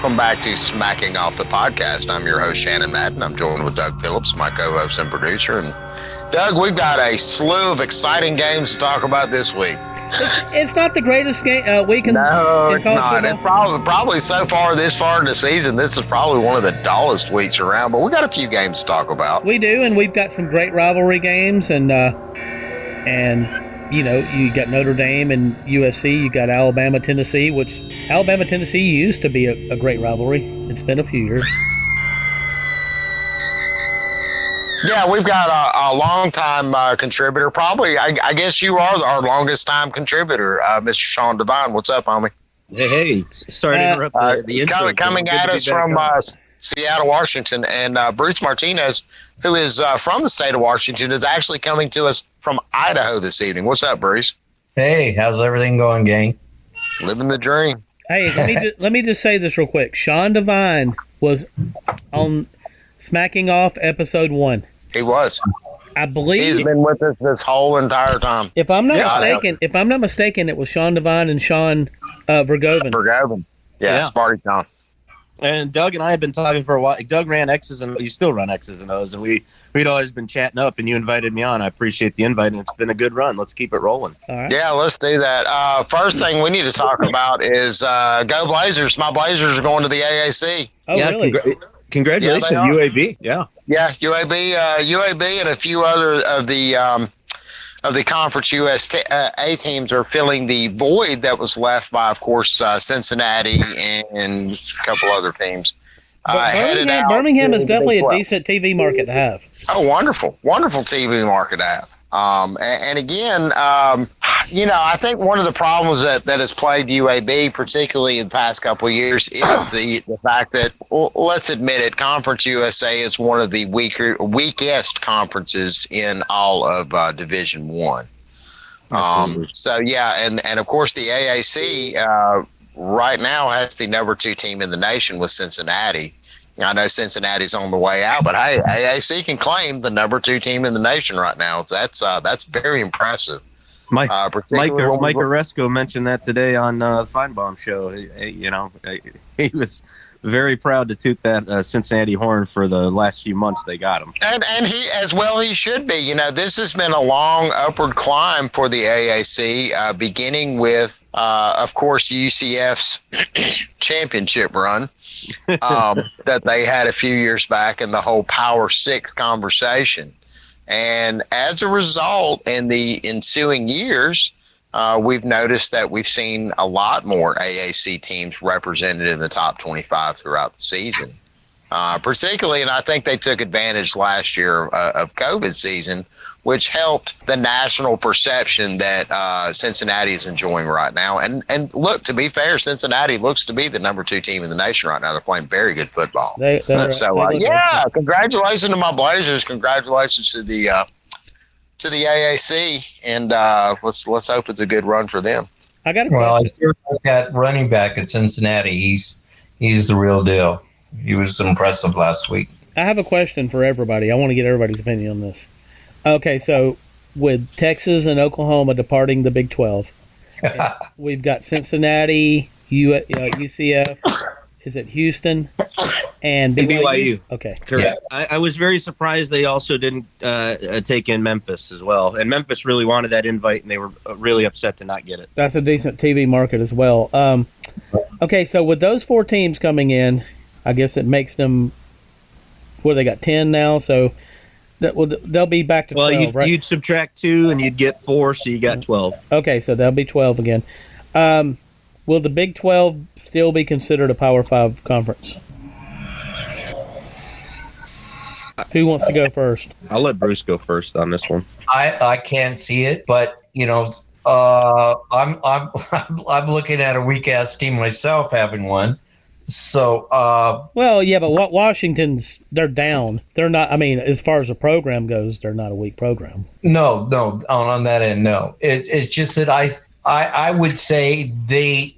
welcome back to Smacking Off the Podcast. I'm your host, Shannon Madden. I'm joined with Doug Phillips, my co-host and producer. And Doug, we've got a slew of exciting games to talk about this week. It's not the greatest game week in No, it's college not. football. It's probably so far in the season, this is probably one of the dullest weeks around, but we got a few games to talk about. We do, and we've got some great rivalry games, and you know, you got Notre Dame and USC, you got Alabama, Tennessee, which Alabama-Tennessee used to be a great rivalry. It's been a few years. Yeah, we've got a long-time contributor. Probably, I guess you are our longest-time contributor, Mr. Sean Devine. What's up, homie? Hey, sorry to interrupt the intro. Coming at us from Seattle, Washington, and Bruce Martinez, who is from the state of Washington, is actually coming to us from Idaho this evening. What's up, Bruce? Hey, how's everything going, gang? Living the dream. Hey, let me just say this real quick. Sean Devine was on Smacking Off episode 1. He was. I believe he's been with us this whole entire time. If I'm not mistaken, it was Sean Devine and Sean Vergoven. Yeah, Sparty Town. And Doug and I have been talking for a while. Doug ran X's and you still run X's and O's, and we'd always been chatting up, and you invited me on. I appreciate the invite, and it's been a good run. Let's keep it rolling. All right. Yeah, let's do that. First thing we need to talk about is go Blazers. My Blazers are going to the AAC. Oh, yeah, really? Congratulations, UAB. Yeah, UAB and a few other of the Conference USA teams are filling the void that was left by, of course, Cincinnati and a couple other teams. Birmingham is definitely a decent TV market to have. Oh, wonderful TV market to have. And again, I think one of the problems that has plagued UAB, particularly in the past couple of years, is the fact that, let's admit it, Conference USA is one of the weakest conferences in all of Division One. And of course the AAC right now has the number 2 team in the nation with Cincinnati. I know Cincinnati's on the way out, but hey, AAC can claim the number 2 team in the nation right now. That's very impressive. Mike Oresco mentioned that today on the Feinbaum show. He was very proud to toot that Cincinnati horn for the last few months they got him. And he should be. This has been a long upward climb for the AAC, beginning with, of course, UCF's championship run. That they had a few years back in the whole Power 6 conversation. And as a result, in the ensuing years, we've noticed that we've seen a lot more AAC teams represented in the top 25 throughout the season. Particularly, and I think they took advantage last year of COVID season, which helped the national perception that Cincinnati is enjoying right now. And look, to be fair, Cincinnati looks to be the number 2 team in the nation right now. They're playing very good football. Congratulations to my Blazers. Congratulations to the AAC, and let's hope it's a good run for them. I still think that running back at Cincinnati, he's the real deal. He was impressive last week. I have a question for everybody. I want to get everybody's opinion on this. Okay, so with Texas and Oklahoma departing the Big 12, we've got Cincinnati, UCF, is it Houston, and BYU? Okay. Correct. Yeah. I was very surprised they also didn't take in Memphis as well. And Memphis really wanted that invite, and they were really upset to not get it. That's a decent TV market as well. Okay, so with those 4 teams coming in, I guess it makes them, they got 10 now, so they'll be back to 12, right? You'd subtract 2 and you'd get 4, so you got 12. Okay, so that'll be 12 again. Will the Big 12 still be considered a Power 5 conference? Who wants to go first? I'll let Bruce go first on this one. I can't see it, but I'm looking at a weak ass team myself having one. So, but Washington's, they're down. They're not, as far as the program goes, they're not a weak program. No, on that end, no. It's just that I would say they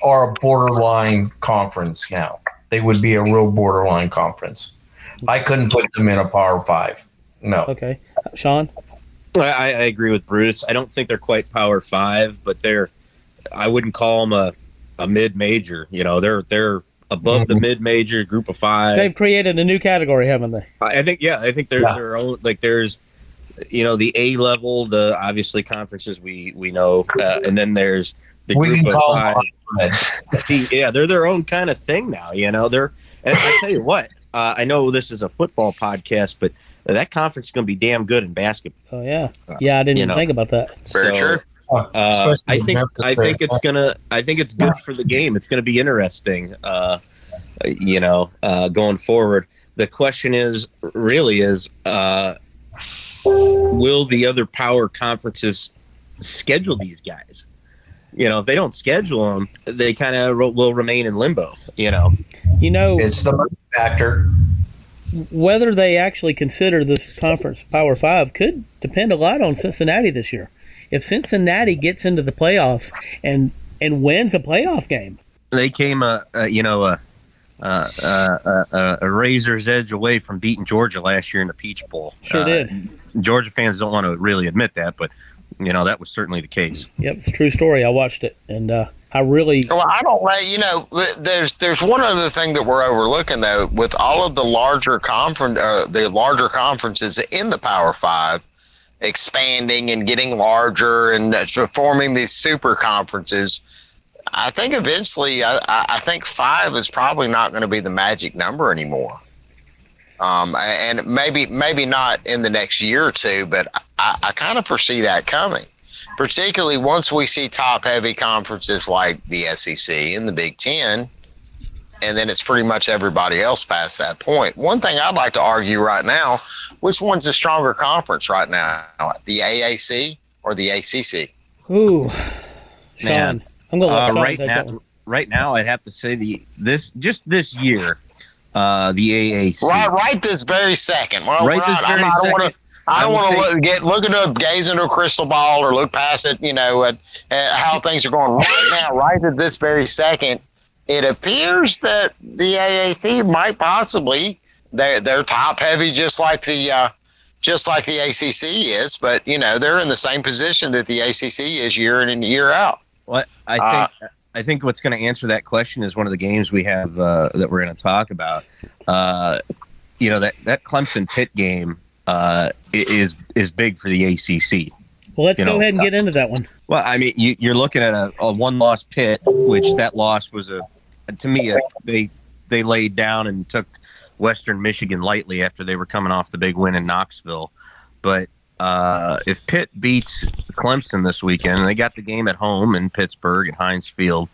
are a borderline conference now. They would be a real borderline conference. I couldn't put them in a Power 5. No. Okay. Sean? I agree with Bruce. I don't think they're quite Power 5, but I wouldn't call them a mid-major. They're above the mid-major group of 5. They've created a new category, haven't they? I think there's their own, like there's, the A level, the obviously conferences we know, and then there's the We group can of call 5. Yeah, they're their own kind of thing now. And I tell you what, I know this is a football podcast, but that conference is going to be damn good in basketball. Oh yeah, I didn't even think about that. Very true. I think it's good for the game. It's going to be interesting. Going forward. The question is will the other power conferences schedule these guys? If they don't schedule them, they kind of will remain in limbo. It's the money factor. Whether they actually consider this conference Power 5 could depend a lot on Cincinnati this year. If Cincinnati gets into the playoffs and wins a playoff game, they came a razor's edge away from beating Georgia last year in the Peach Bowl. Sure did. Georgia fans don't want to really admit that, but that was certainly the case. Yep, it's a true story. I watched it, and I really. Well, I don't like. There's one other thing that we're overlooking though. With all of the larger conferences in the Power 5 expanding and getting larger and forming these super conferences, I think eventually, I think 5 is probably not going to be the magic number anymore. And maybe not in the next year or two, but I kind of foresee that coming, particularly once we see top-heavy conferences like the SEC and the Big Ten, and then it's pretty much everybody else past that point. One thing I'd like to argue right now, which one's the stronger conference right now, the AAC or the ACC? Ooh, Sean. Man. I'm going to let Sean take that one. Right now, I'd have to say this year, the AAC. Right this very second. Well, I don't want to look gaze into a crystal ball or look past it. At how things are going right now. Right at this very second, it appears that the AAC might possibly they're top heavy, just like the ACC is. But they're in the same position that the ACC is year in and year out. Well, I think what's going to answer that question is one of the games we have that we're going to talk about. That Clemson Pitt game is big for the ACC. Well, let's go ahead and get into that one. Well, I mean, you're looking at a one-loss Pitt, which that loss was they laid down and took Western Michigan lightly after they were coming off the big win in Knoxville, but. If Pitt beats Clemson this weekend, and they got the game at home in Pittsburgh at Heinz Field,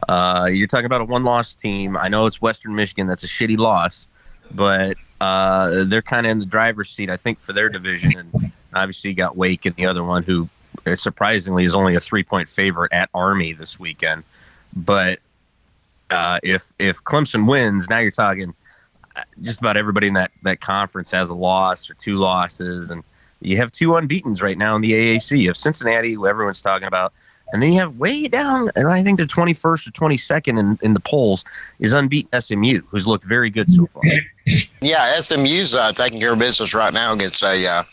you're talking about a one-loss team. I know it's Western Michigan. That's a shitty loss, but they're kind of in the driver's seat, I think, for their division. And obviously you got Wake and the other one who, surprisingly, is only a 3-point favorite at Army this weekend. But if Clemson wins, now you're talking just about everybody in that conference has a loss or 2 losses, and you have 2 unbeatens right now in the AAC. You have Cincinnati, who everyone's talking about, and then you have way down, and I think they're 21st or 22nd in the polls, is unbeaten SMU, who's looked very good so far. Yeah, SMU's taking care of business right now against a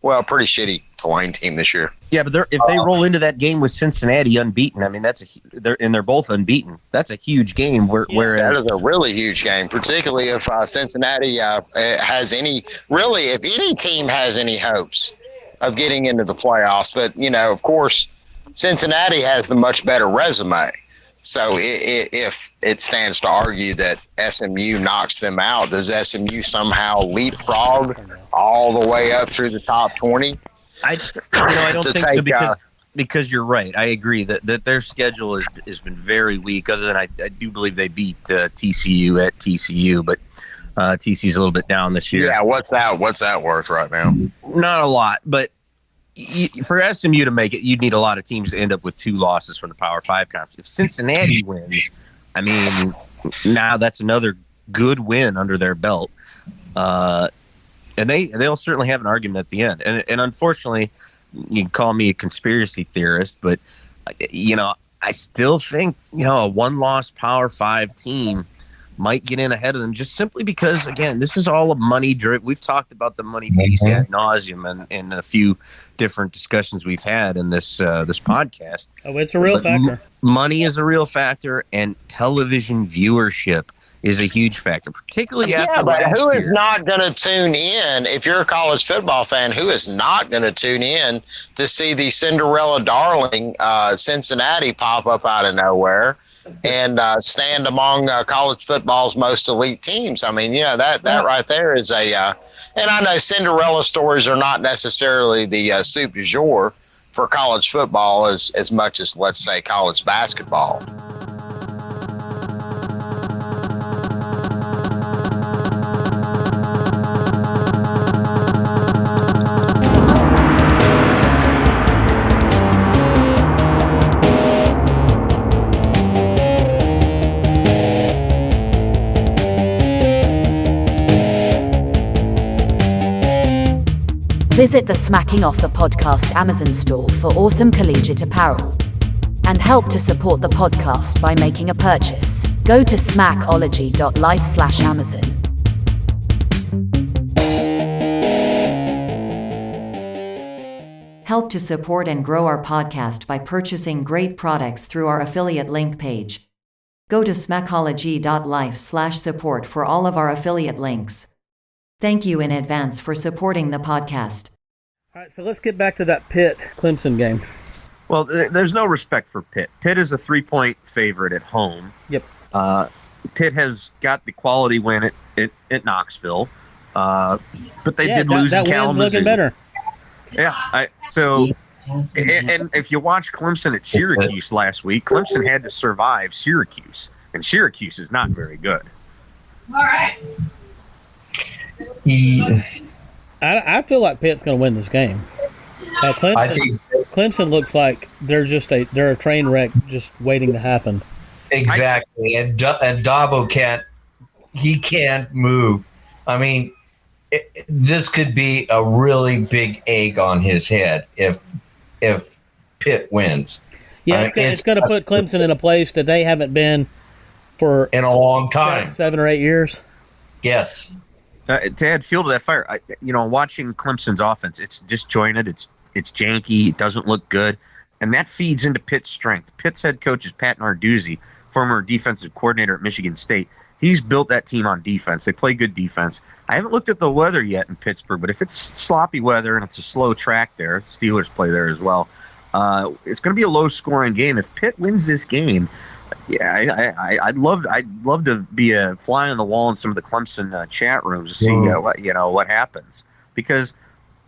pretty shitty Tulane team this year. Yeah, but if they roll into that game with Cincinnati unbeaten, I mean they're both unbeaten. That's a huge game. Whereas that is a really huge game, particularly if Cincinnati has if any team has any hopes of getting into the playoffs. But of course, Cincinnati has the much better resume. So if it stands to argue that SMU knocks them out, does SMU somehow leapfrog all the way up through the top 20? I don't think so because you're right. I agree that their schedule has been very weak. Other than I do believe they beat TCU at TCU, but TCU's a little bit down this year. Yeah, what's that worth right now? Not a lot, but for SMU to make it, you'd need a lot of teams to end up with 2 losses from the Power 5 conference. If Cincinnati wins, I mean, now that's another good win under their belt. And they'll certainly have an argument at the end. And unfortunately, you can call me a conspiracy theorist, but, I still think, a one-loss Power 5 team might get in ahead of them just simply because, again, this is all a money driven. We've talked about the money piece ad nauseum in a few different discussions we've had in this podcast. Oh, it's a real factor. Money is a real factor, and television viewership is a huge factor, particularly after Yeah, but last who is year. not going to tune in? If you're a college football fan, who is not going to tune in to see the Cinderella darling Cincinnati pop up out of nowhere and stand among college football's most elite teams? I mean, that right there is a. And I know Cinderella stories are not necessarily the soup du jour for college football as much as, let's say, college basketball. Visit the Smacking Off the Podcast Amazon store for awesome collegiate apparel. And help to support the podcast by making a purchase. Go to smackology.life/Amazon. Help to support and grow our podcast by purchasing great products through our affiliate link page. Go to smackology.life/support for all of our affiliate links. Thank you in advance for supporting the podcast. All right, so let's get back to that Pitt-Clemson game. Well, there's no respect for Pitt. Pitt is a 3-point favorite at home. Yep. Pitt has got the quality win at Knoxville, but they did lose in Kalamazoo. That win's looking better. Yeah. And if you watch Clemson at Syracuse last week, Clemson had to survive Syracuse, and Syracuse is not very good. All right. I feel like Pitt's going to win this game. Clemson looks like they're a train wreck just waiting to happen. Exactly, and Dabo can't move. I mean, this could be a really big egg on his head if Pitt wins. Yeah, it's going to put Clemson in a place that they haven't been in a long time, 7 or 8 years. Yes. To add fuel to that fire, watching Clemson's offense, it's disjointed, it's janky, it doesn't look good, and that feeds into Pitt's strength. Pitt's head coach is Pat Narduzzi, former defensive coordinator at Michigan State. He's built that team on defense. They play good defense. I haven't looked at the weather yet in Pittsburgh, but if it's sloppy weather and it's a slow track there, Steelers play there as well, it's going to be a low-scoring game. If Pitt wins this game, yeah, I'd love to be a fly on the wall in some of the Clemson chat rooms to see what happens, because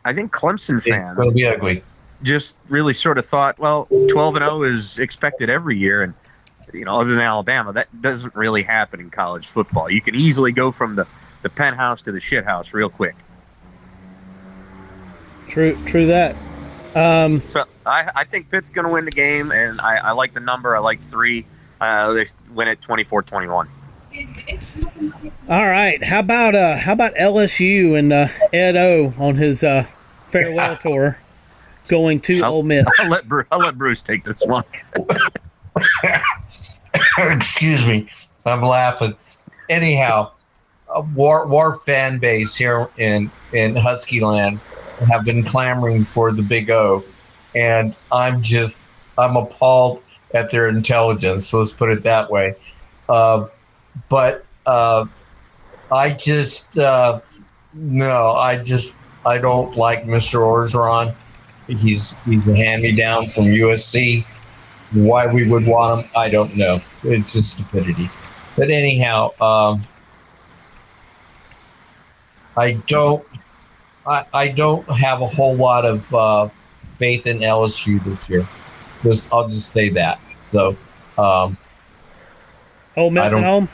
I think Clemson fans will be ugly. Just really sort of thought, well, 12-0 is expected every year, and other than Alabama, that doesn't really happen in college football. You can easily go from the penthouse to the shit house real quick. True that. So I think Pitt's going to win the game, and I like the number. I like 3. They win it 24-21. All right. How about LSU and Ed O on his farewell tour going to Ole Miss? I'll let Bruce take this one. Excuse me, I'm laughing. Anyhow, war fan base here in Husky Land have been clamoring for the Big O, and I'm appalled at their intelligence. So let's put it that way. But I don't like Mr. Orgeron. He's a hand-me-down from USC. Why we would want him, I don't know. It's just stupidity. But anyhow, I don't have a whole lot of faith in LSU this year. I'll just say that. So, Ole Miss at home.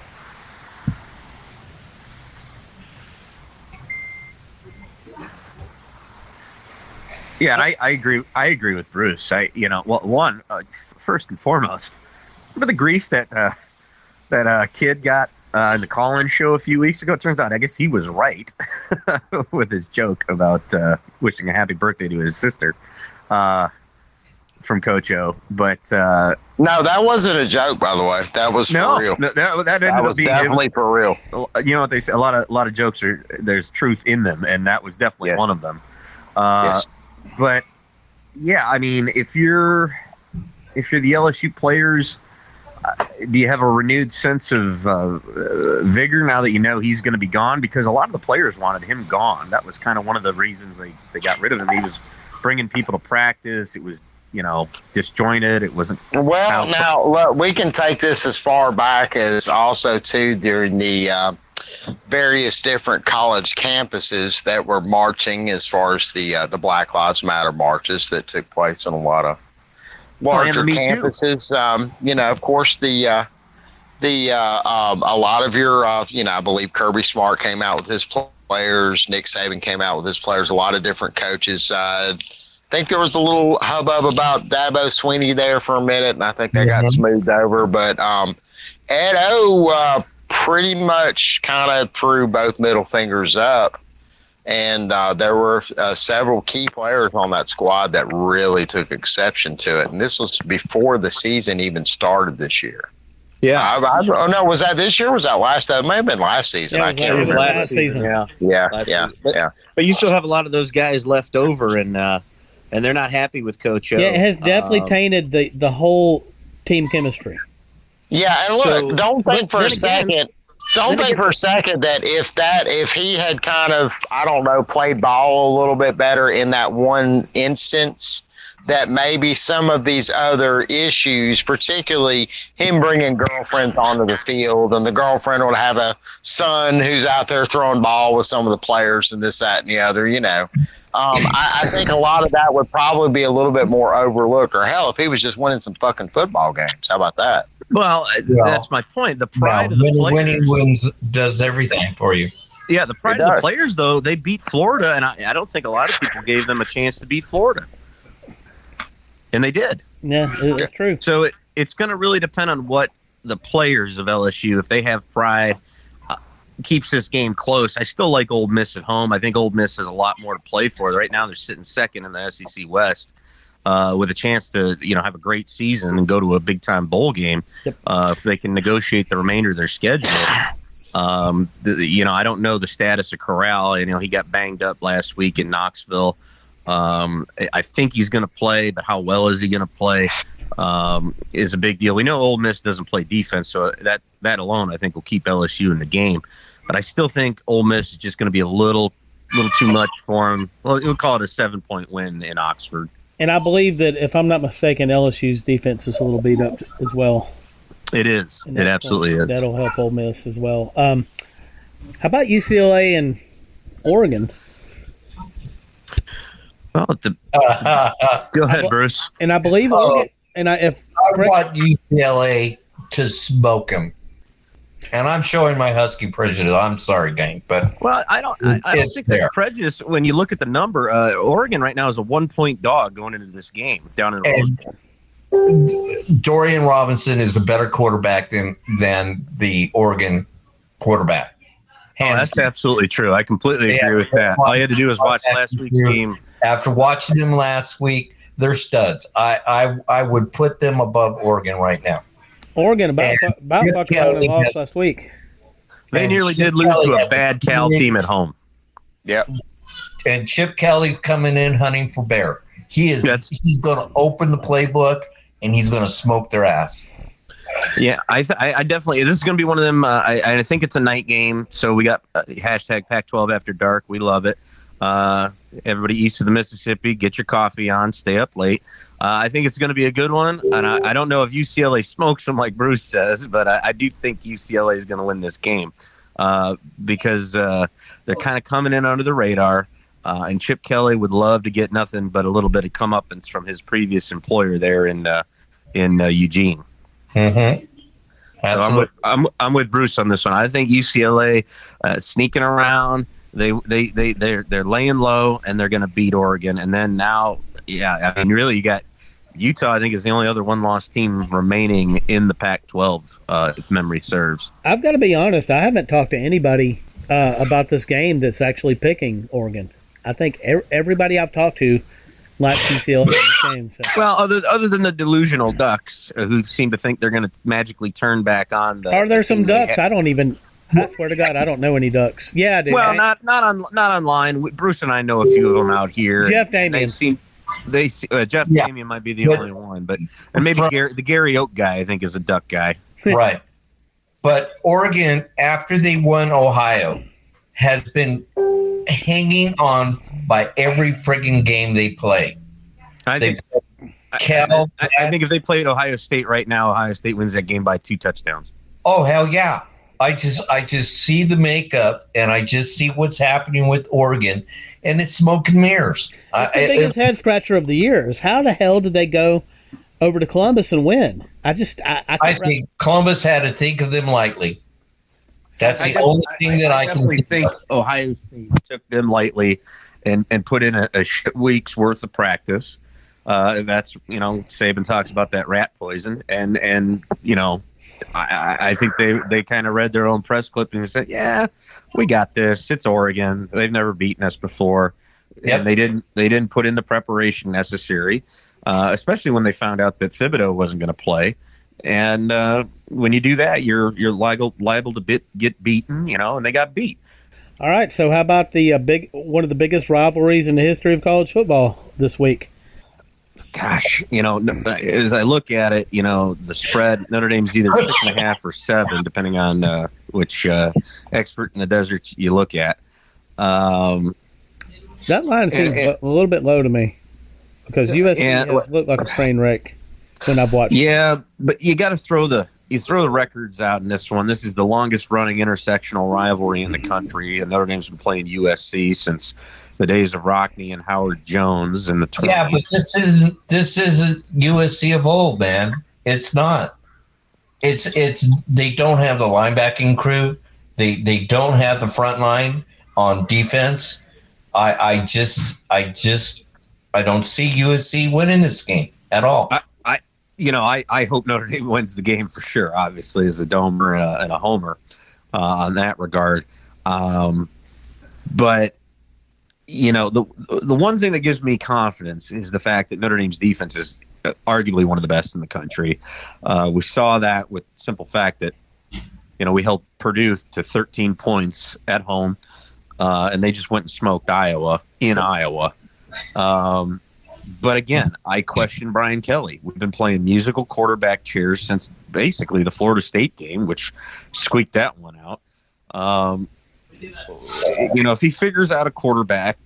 Yeah, and I agree. I agree with Bruce. First and foremost, remember the grief that kid got in the call-in show a few weeks ago? It turns out, I guess he was right with his joke about wishing a happy birthday to his sister from Coach O. But no, that wasn't a joke, by the way. That was for real. No, that ended up being definitely for real. You know what they say? A lot of jokes there's truth in them, and that was definitely one of them. Yes. But yeah, I mean, if you're the LSU players, do you have a renewed sense of vigor now that you know he's going to be gone? Because a lot of the players wanted him gone. That was kind of one of the reasons they got rid of him. He was bringing people to practice. It was, disjointed. It wasn't. Well, now look, we can take this as far back as also too during the various different college campuses that were marching, as far as the Black Lives Matter marches that took place in a lot of larger campuses. Of course, a lot of your, I believe Kirby Smart came out with his players. Nick Saban came out with his players. A lot of different coaches. I think there was a little hubbub about Dabo Swinney there for a minute, and I think that got smoothed over. But Ed O pretty much kind of threw both middle fingers up. And there were several key players on that squad that really took exception to it. And this was before the season even started this year. Yeah. No, was that this year? Or was that last? That may have been last season. I can't remember. Last season. Yeah. But you still have a lot of those guys left over, and they're not happy with Coach O. Yeah, it has definitely tainted the whole team chemistry. Yeah, and look, don't think for a second that if he had kind of, I don't know, played ball a little bit better in that one instance, that maybe some of these other issues, particularly him bringing girlfriends onto the field, and the girlfriend would have a son who's out there throwing ball with some of the players and this, that, and the other, I think a lot of that would probably be a little bit more overlooked. Or hell, if he was just winning some fucking football games, how about that? Well, that's my point. The pride of the players. Winning wins does everything for you. Yeah, the pride of the players, though, they beat Florida, and I don't think a lot of people gave them a chance to beat Florida. And they did. Yeah, it's true. So it's going to really depend on what the players of LSU, if they have pride, keeps this game close. I still like Ole Miss at home. I think Ole Miss has a lot more to play for. Right now they're sitting second in the SEC West with a chance to have a great season and go to a big-time bowl game if they can negotiate the remainder of their schedule. I don't know the status of Corral. He got banged up last week in Knoxville. I think he's going to play, but how well is he going to play is a big deal. We know Ole Miss doesn't play defense, so that alone I think will keep LSU in the game. But I still think Ole Miss is just going to be a little too much for him. Well, we'll call it a 7-point win in Oxford. And I believe that, if I'm not mistaken, LSU's defense is a little beat up as well. It is. It absolutely is. That'll help Ole Miss as well. How about UCLA and Oregon? Well, go ahead, Bruce. And I believe Oregon. And I want UCLA to smoke him. And I'm showing my Husky prejudice. I'm sorry, gang, but I don't think that's prejudice. When you look at the number, Oregon right now is a 1-point dog going into this game down in the Dorian Robinson is a better quarterback than the Oregon quarterback. That's absolutely true. I completely agree with that. All you had to do was watch last week's game. After watching them last week, they're studs. I would put them above Oregon right now. Oregon about fucked around and lost last week. They nearly did lose to a bad Cal team at home. Yep. And Chip Kelly's coming in hunting for bear. He's going to open the playbook and he's going to smoke their ass. Yeah, I definitely. This is going to be one of them. I think it's a night game, so we got hashtag Pac-12 after dark. We love it. Everybody east of the Mississippi, get your coffee on, stay up late. I think it's going to be a good one, and I don't know if UCLA smokes them like Bruce says, but I do think UCLA is going to win this game because they're kind of coming in under the radar, and Chip Kelly would love to get nothing but a little bit of comeuppance from his previous employer there in Eugene. Mm-hmm. So I'm with Bruce on this one. I think UCLA sneaking around. They're laying low and they're going to beat Oregon. And then now, really you got Utah. I think is the only other one-loss team remaining in the Pac-12, if memory serves. I've got to be honest. I haven't talked to anybody about this game that's actually picking Oregon. I think everybody I've talked to likes UCLA in the game. So. Well, other than the delusional Ducks who seem to think they're going to magically turn back on. Are there some Ducks? I swear to God, I don't know any Ducks. Yeah, I do. Well, not online. Bruce and I know a few of them out here. Jeff Damien. Jeff Damien might be the only one, and maybe the Gary Oak guy I think is a Duck guy. Right. But Oregon, after they won Ohio, has been hanging on by every friggin' game they play. I think if they played Ohio State right now, Ohio State wins that game by 2 touchdowns. Oh, hell yeah. I just see the makeup, and I just see what's happening with Oregon, and it's smoke and mirrors. It's the biggest head scratcher of the year is how the hell did they go over to Columbus and win? I think Columbus had to think of them lightly. That's the only thing that I can think. Ohio State took them lightly and put in a week's worth of practice. That's, Saban talks about that rat poison, and I think they kind of read their own press clipping and said, yeah, we got this. It's Oregon. They've never beaten us before. Yep. And they didn't put in the preparation necessary, especially when they found out that Thibodeau wasn't going to play. And when you do that, you're liable to get beaten, and they got beat. All right, so how about the one of the biggest rivalries in the history of college football this week? Gosh, as I look at it, the spread, Notre Dame's either 6.5 or 7, depending on which expert in the desert you look at. That line seems a little bit low to me because USC has looked like a train wreck when I've watched. Yeah, but you got to throw the records out in this one. This is the longest running intersectional rivalry in the country, and Notre Dame's been playing USC since the days of Rockne and Howard Jones in the 20s. Yeah, but this isn't USC of old, man. It's not. It's they don't have the linebacking crew. They don't have the front line on defense. I don't see USC winning this game at all. I hope Notre Dame wins the game for sure, obviously, as a domer and a homer on that regard. But the one thing that gives me confidence is the fact that Notre Dame's defense is arguably one of the best in the country. We saw that with the simple fact that, we held Purdue to 13 points at home, and they just went and smoked Iowa in Iowa. But again, I question Brian Kelly. We've been playing musical quarterback chairs since basically the Florida State game, which squeaked that one out. If he figures out a quarterback,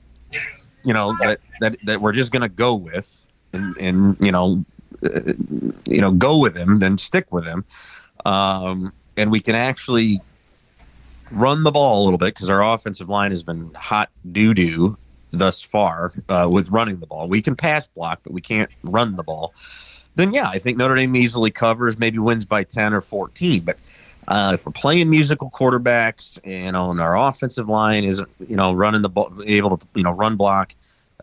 that we're just going to go with and go with him, then stick with him. And we can actually run the ball a little bit because our offensive line has been hot doo-doo thus far with running the ball. We can pass block, but we can't run the ball. Then, yeah, I think Notre Dame easily covers, maybe wins by 10 or 14. But if we're playing musical quarterbacks and our offensive line isn't, running the ball, able to, run block,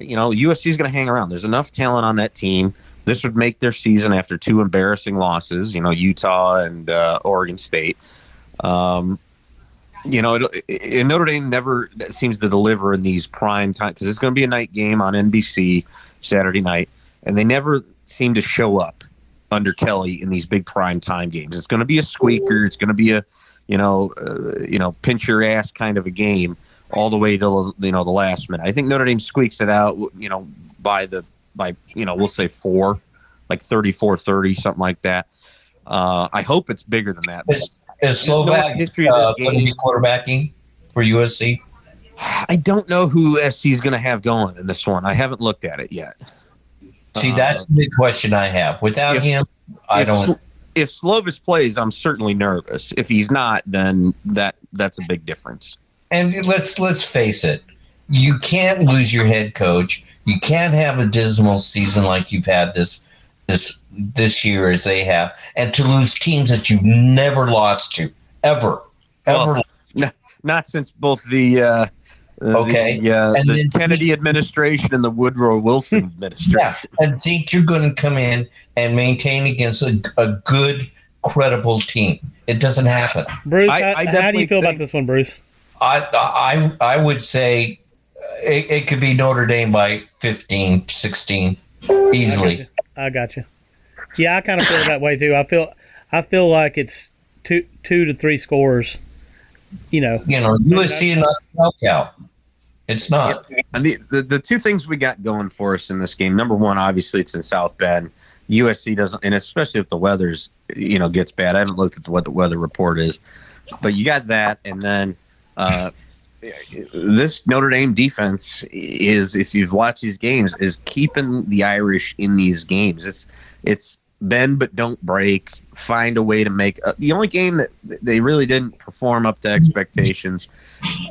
USC is going to hang around. There's enough talent on that team. This would make their season after 2 embarrassing losses, Utah and Oregon State. And Notre Dame never seems to deliver in these prime time because it's going to be a night game on NBC Saturday night, and they never seem to show up under Kelly in these big prime time games. It's going to be a squeaker. It's going to be a, pinch your ass kind of a game all the way to the last minute. I think Notre Dame squeaks it out, by we'll say 4, like 34-30, something like that. I hope it's bigger than that. Is Slovak going to be quarterbacking for USC? I don't know who SC is going to have going in this one. I haven't looked at it yet. See, that's the big question I have. Without him, I don't. If Slovis plays, I'm certainly nervous. If he's not, then that's a big difference. And let's face it, you can't lose your head coach. You can't have a dismal season like you've had this year as they have, and to lose teams that you've never lost to ever. Not since both the Kennedy administration and the Woodrow Wilson administration. Yeah, and think you're going to come in and maintain against a good, credible team. It doesn't happen. Bruce, how do you feel about this one, Bruce? I would say it could be Notre Dame by 15, 16, easily. I got you. Yeah, I kind of feel that way too. I feel like it's 2 to 3 scores. USC and not knockout. It's not. And the two things we got going for us in this game, number one, obviously it's in South Bend. USC doesn't, and especially if the weather's, gets bad. I haven't looked at what the weather report is, but you got that. And then this Notre Dame defense is, if you've watched these games, is keeping the Irish in these games. It's bend but don't break. Find a way to make the only game that they really didn't perform up to expectations,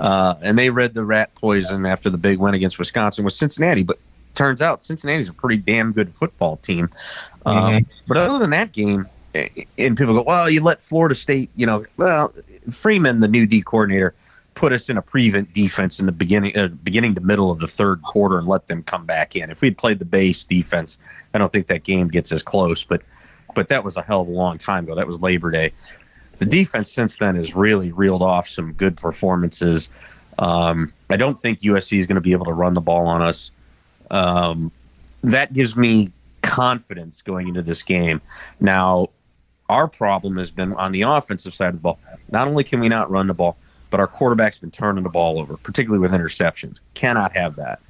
and they read the rat poison after the big win against Wisconsin was Cincinnati. But turns out Cincinnati's a pretty damn good football team. But other than that game, and people go, well, you let Florida State, well, Freeman, the new D coordinator, put us in a prevent defense in the beginning to middle of the third quarter and let them come back in. If we'd played the base defense, I don't think that game gets as close, but that was a hell of a long time ago. That was Labor Day. The defense since then has really reeled off some good performances. I don't think USC is going to be able to run the ball on us. That gives me confidence going into this game. Now, our problem has been on the offensive side of the ball. Not only can we not run the ball, but our quarterback's been turning the ball over, particularly with interceptions. Cannot have that.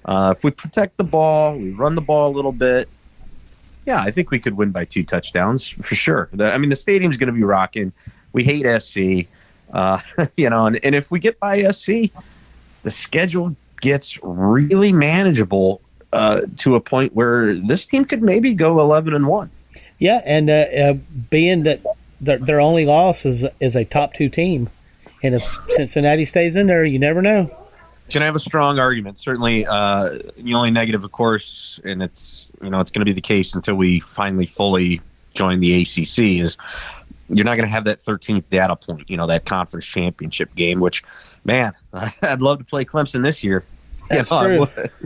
If we protect the ball, we run the ball a little bit, yeah, I think we could win by 2 touchdowns for sure. The stadium's going to be rocking. We hate SC, and if we get by SC, the schedule gets really manageable to a point where this team could maybe go 11-1. Yeah, and being that their only loss is a top 2 team, and if Cincinnati stays in there, you never know. Going to have a strong argument. Certainly, the only negative, of course, and it's going to be the case until we finally fully join the ACC, is you're not going to have that 13th data point. That conference championship game. Which, man, I'd love to play Clemson this year. That's true.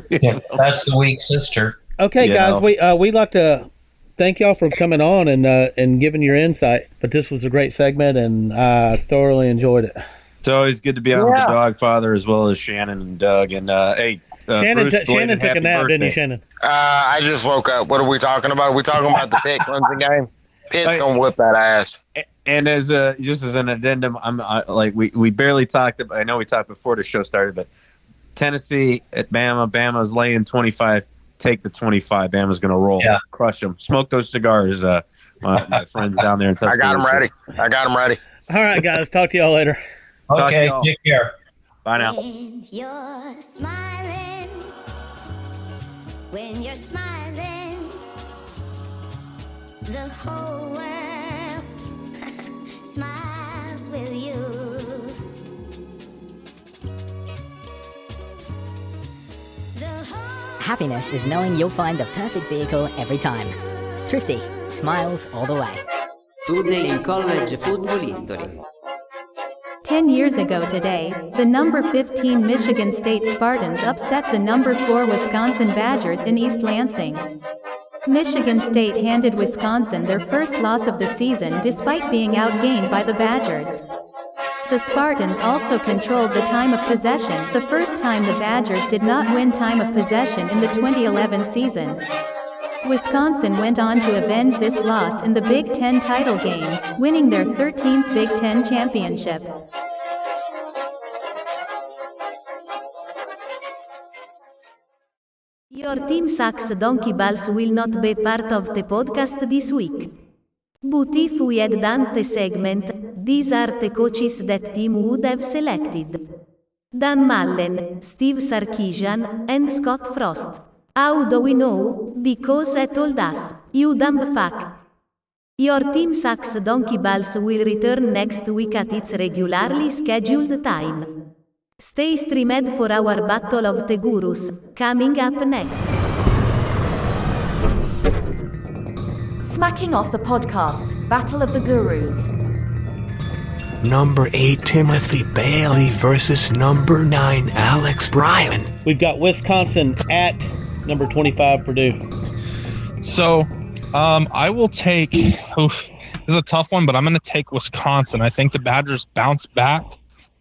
Yeah, that's the weak sister. Okay, guys, we'd like to thank y'all for coming on and giving your insight. But this was a great segment, and I thoroughly enjoyed it. It's always good to be on with the dog father as well as Shannon and Doug. And hey, Shannon, Bruce, Shannon took a nap, didn't you, Shannon? I just woke up. What are we talking about? Are we talking about the Pitt Clemson game? Pitt's gonna whip that ass. And as just as an addendum, we barely talked. I know we talked before the show started, but Tennessee at Bama. Bama's laying 25. Take the 25. Bama's gonna roll. Yeah. Crush them. Smoke those cigars. My friends down there in Tuscaloosa. I got them ready. All right, guys. Talk to y'all later. Okay, take care. Bye now. When you're smiling, the whole world smiles with you. Happiness is knowing you'll find the perfect vehicle every time. Thrifty. Smiles all the way. Today in college football history. 10 years ago today, the number 15 Michigan State Spartans upset the number 4 Wisconsin Badgers in East Lansing. Michigan State handed Wisconsin their first loss of the season despite being outgained by the Badgers. The Spartans also controlled the time of possession, the first time the Badgers did not win time of possession in the 2011 season. Wisconsin went on to avenge this loss in the Big Ten title game, winning their 13th Big Ten championship. Your team sucks. Donkey Balls will not be part of the podcast this week. But if we had done the segment, these are the coaches that team would have selected. Dan Mullen, Steve Sarkisian, and Scott Frost. How do we know? Because I told us, you dumb fuck. Your team sucks. Donkey Balls will return next week at its regularly scheduled time. Stay streamed for our Battle of the Gurus, coming up next. Smacking Off the Podcast's Battle of the Gurus. Number 8 Timothy Bailey versus number 9 Alex Bryan. We've got Wisconsin at number 25 Purdue. So, I will take. This is a tough one, but I'm going to take Wisconsin. I think the Badgers bounce back.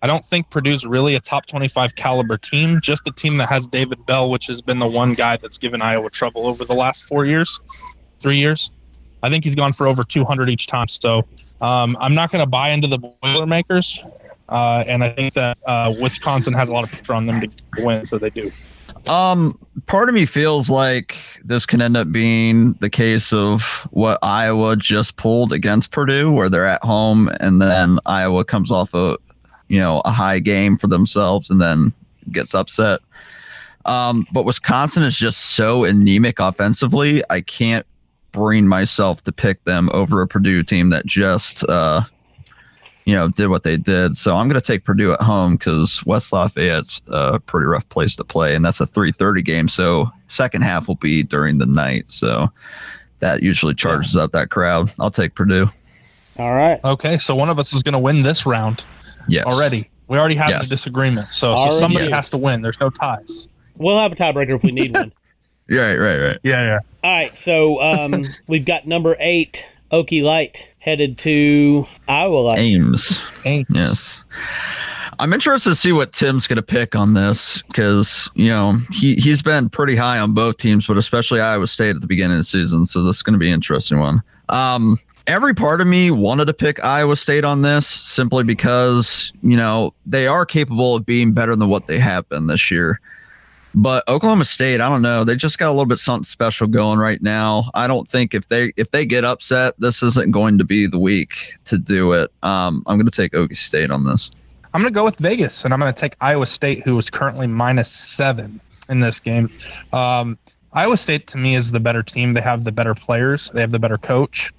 I don't think Purdue's really a top 25 caliber team, just a team that has David Bell, which has been the one guy that's given Iowa trouble over the last 3 years. I think he's gone for over 200 each time. So I'm not going to buy into the Boilermakers. And I think that Wisconsin has a lot of pressure on them to win, so they do. Part of me feels like this can end up being the case of what Iowa just pulled against Purdue, where they're at home and then Iowa comes off a high game for themselves and then gets upset. But Wisconsin is just so anemic offensively. I can't bring myself to pick them over a Purdue team that just did what they did. So I'm going to take Purdue at home because West Lafayette's a pretty rough place to play, and that's a 3:30 game. So second half will be during the night. So that usually charges up that crowd. I'll take Purdue. All right. Okay, so one of us is going to win this round. Yes. Already. We already have a disagreement. So somebody has to win. There's no ties. We'll have a tiebreaker if we need one. Right. Yeah. All right, so we've got number 8, Okie Light, headed to Iowa Light. Ames. Yes. I'm interested to see what Tim's going to pick on this because, he's been pretty high on both teams, but especially Iowa State at the beginning of the season. So this is going to be an interesting one. Every part of me wanted to pick Iowa State on this simply because, they are capable of being better than what they have been this year. But Oklahoma State, I don't know. They just got a little bit something special going right now. I don't think if they get upset, this isn't going to be the week to do it. I'm going to take Okie State on this. I'm going to go with Vegas, and I'm going to take Iowa State, who is currently -7 in this game. Iowa State, to me, is the better team. They have the better players. They have the better coach.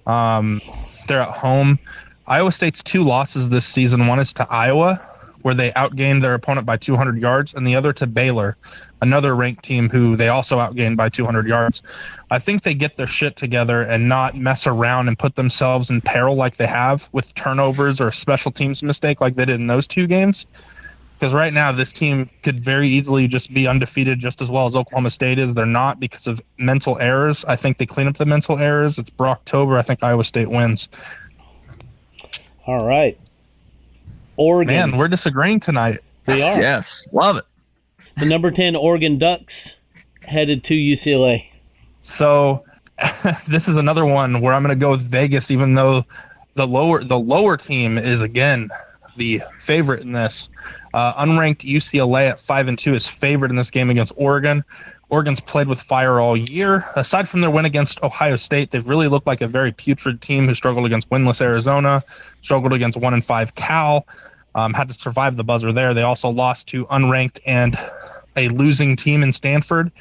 They're at home. Iowa State's 2 losses this season. One is to Iowa, where they outgained their opponent by 200 yards, and the other to Baylor, another ranked team who they also outgained by 200 yards. I think they get their shit together and not mess around and put themselves in peril like they have with turnovers or special teams mistake like they did in those 2 games. Because right now this team could very easily just be undefeated just as well as Oklahoma State is. They're not because of mental errors. I think they clean up the mental errors. It's Brocktober. I think Iowa State wins. All right. Oregon. Man, we're disagreeing tonight. We are. Yes, love it. The number 10 Oregon Ducks headed to UCLA. So this is another one where I'm going to go with Vegas, even though the lower team is again the favorite in this. Unranked UCLA at 5-2 is favored in this game against Oregon. Oregon's played with fire all year. Aside from their win against Ohio State, they've really looked like a very putrid team who struggled against winless Arizona, struggled against 1-5 Cal, had to survive the buzzer there. They also lost to unranked and a losing team in Stanford.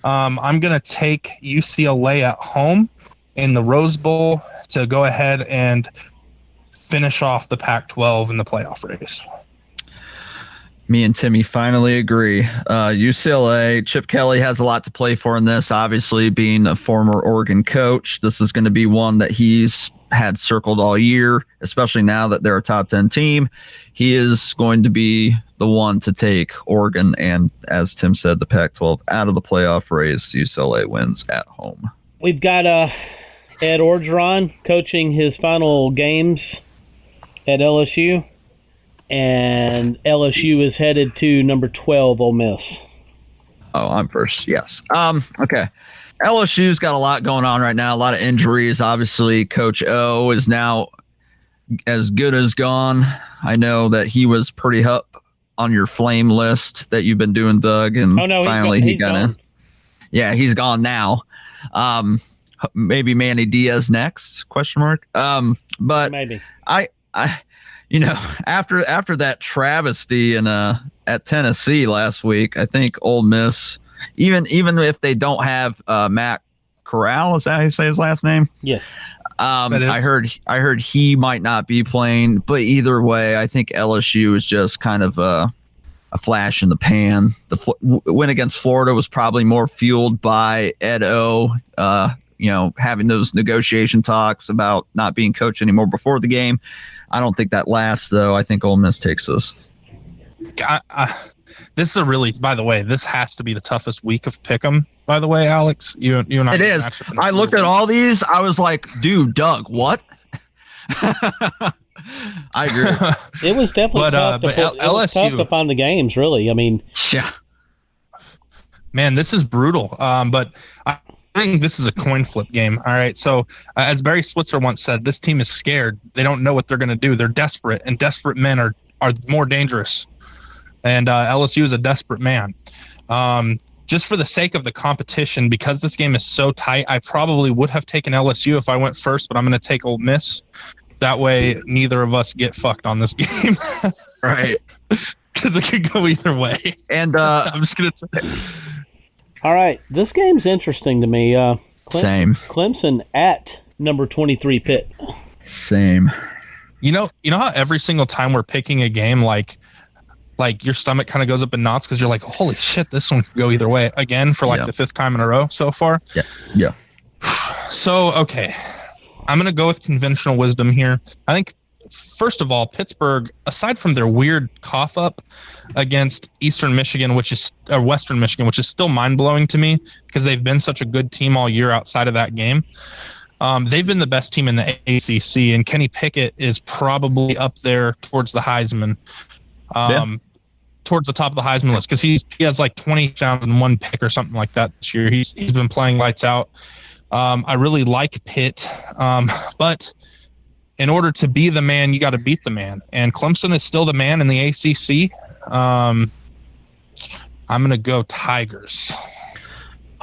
I'm going to take UCLA at home in the Rose Bowl to go ahead and finish off the Pac-12 in the playoff race. Me and Timmy finally agree. UCLA, Chip Kelly has a lot to play for in this. Obviously, being a former Oregon coach, this is going to be one that he's had circled all year, especially now that they're a top 10 team. He is going to be the one to take Oregon and, as Tim said, the Pac-12 out of the playoff race. UCLA wins at home. We've got Ed Orgeron coaching his final games at LSU. And LSU is headed to number 12, Ole Miss. Oh, I'm first. Yes. Okay. LSU's got a lot going on right now, a lot of injuries. Obviously, Coach O is now as good as gone. I know that he was pretty up on your flame list that you've been doing, Doug, and finally he got in. Yeah, he's gone now. Maybe Manny Diaz next? Question mark. But maybe I after that travesty at Tennessee last week, I think Ole Miss, even if they don't have Matt Corral, is that how you say his last name? Yes. I heard he might not be playing, but either way, I think LSU is just kind of a flash in the pan. The win against Florida was probably more fueled by Ed O. Having those negotiation talks about not being coach anymore before the game. I don't think that lasts, though. I think Ole Miss takes this. This is by the way, this has to be the toughest week of Pick'em, by the way, Alex. You and I. It is. I looked at all these. I was like, dude, Doug, what? I agree. It was definitely tough to find the games, really. I mean, yeah. Man, this is brutal. But I think this is a coin flip game. All right. So as Barry Switzer once said, this team is scared. They don't know what they're going to do. They're desperate, and desperate men are are more dangerous. And LSU is a desperate man. Just for the sake of the competition, because this game is so tight, I probably would have taken LSU if I went first, but I'm going to take Ole Miss. That way, neither of us get fucked on this game. Right. Because it could go either way. And I'm just going to say. All right. This game's interesting to me. Same. Clemson at number 23 Pitt. Same. You know how every single time we're picking a game, like your stomach kind of goes up in knots because you're like, holy shit, this one could go either way again for the fifth time in a row so far. Yeah. So, okay. I'm going to go with conventional wisdom here. I think, first of all, Pittsburgh, aside from their weird cough up against Western Michigan, which is still mind blowing to me because they've been such a good team all year outside of that game. They've been the best team in the ACC, and Kenny Pickett is probably up there towards the Heisman. Towards the top of the Heisman list because he has like 20 touchdowns and 1 pick or something like that this year. He's been playing lights out. I really like Pitt, but in order to be the man, you got to beat the man. And Clemson is still the man in the ACC. I'm going to go Tigers.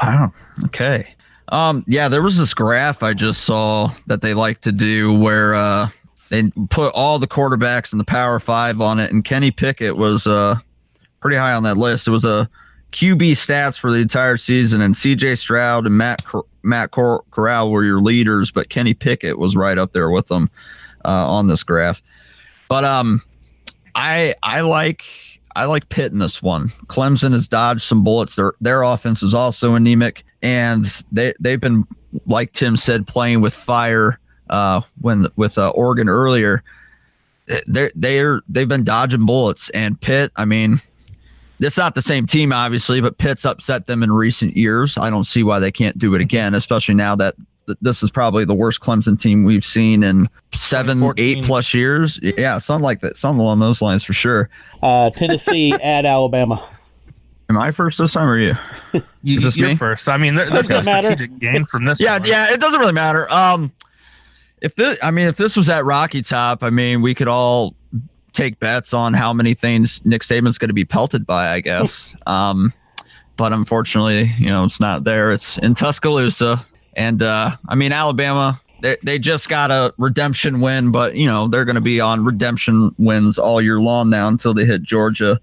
Wow. Okay. There was this graph I just saw that they like to do where they put all the quarterbacks in the Power 5 on it, and Kenny Pickett was pretty high on that list. It was a QB stats for the entire season, and C.J. Stroud and Matt Corral were your leaders, but Kenny Pickett was right up there with them on this graph. But I like Pitt in this one. Clemson has dodged some bullets. Their offense is also anemic, and they've been, like Tim said, playing with fire with Oregon earlier. They've been dodging bullets, and Pitt, I mean, it's not the same team, obviously, but Pitt's upset them in recent years. I don't see why they can't do it again, especially now that this is probably the worst Clemson team we've seen in 7-8 plus years. Yeah, something like that, something along those lines for sure. Tennessee at Alabama. Am I first this time or you? You're me? First. I mean, there's no strategic gain from this. Yeah, it doesn't really matter. If this was at Rocky Top, I mean, we could all take bets on how many things Nick Saban's going to be pelted by, I guess. But unfortunately, it's not there. It's in Tuscaloosa. And, Alabama, they just got a redemption win, but, they're going to be on redemption wins all year long now until they hit Georgia.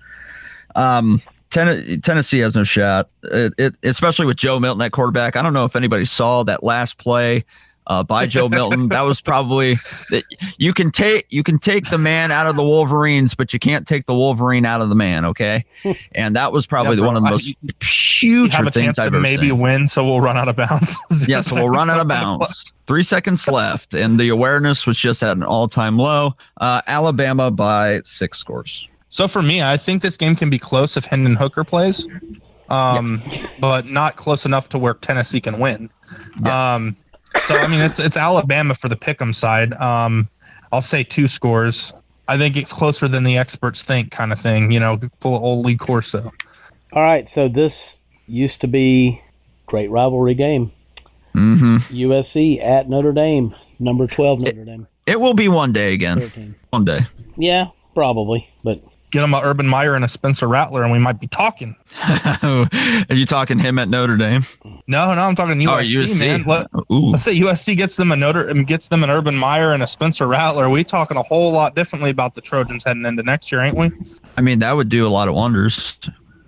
Tennessee has no shot, especially with Joe Milton at quarterback. I don't know if anybody saw that last play by Joe Milton. That was probably you can take the man out of the Wolverines, but you can't take the Wolverine out of the man. Okay, and that was probably one of the most huge things I've ever maybe seen. Win, so we'll run out of bounds. Yeah, so we'll run out of bounds. 3 seconds left, and the awareness was just at an all-time low. Alabama by 6 scores. So for me, I think this game can be close if Hendon Hooker plays, but not close enough to where Tennessee can win. Yeah. So, it's Alabama for the pick'em side. I'll say 2 scores. I think it's closer than the experts think kind of thing, full of old Lee Corso. All right, so this used to be great rivalry game. Mm-hmm. USC at Notre Dame, number 12 Notre Dame. It will be one day again. 13. One day. Yeah, probably, but... Get him a Urban Meyer and a Spencer Rattler, and we might be talking. Are you talking him at Notre Dame? No, I'm talking USC, man. Let's say USC gets them an Urban Meyer and a Spencer Rattler. We talking a whole lot differently about the Trojans heading into next year, ain't we? I mean, that would do a lot of wonders,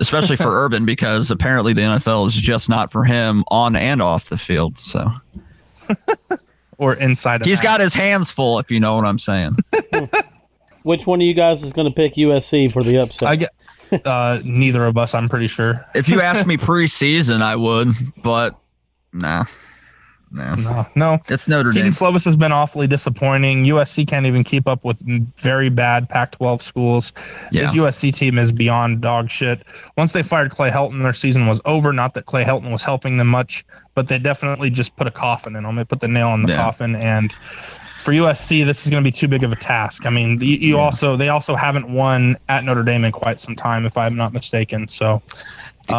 especially for Urban, because apparently the NFL is just not for him on and off the field. So, or inside. He's got his hands full, if you know what I'm saying. Which one of you guys is going to pick USC for the upset? Neither of us, I'm pretty sure. If you asked me preseason, I would, but no. It's Notre Dame. Keaton Slovis has been awfully disappointing. USC can't even keep up with very bad Pac-12 schools. Yeah. This USC team is beyond dog shit. Once they fired Clay Helton, their season was over. Not that Clay Helton was helping them much, but they definitely just put a coffin in them. They put the nail in the coffin, and for USC, this is going to be too big of a task. I mean, they also haven't won at Notre Dame in quite some time, if I'm not mistaken. So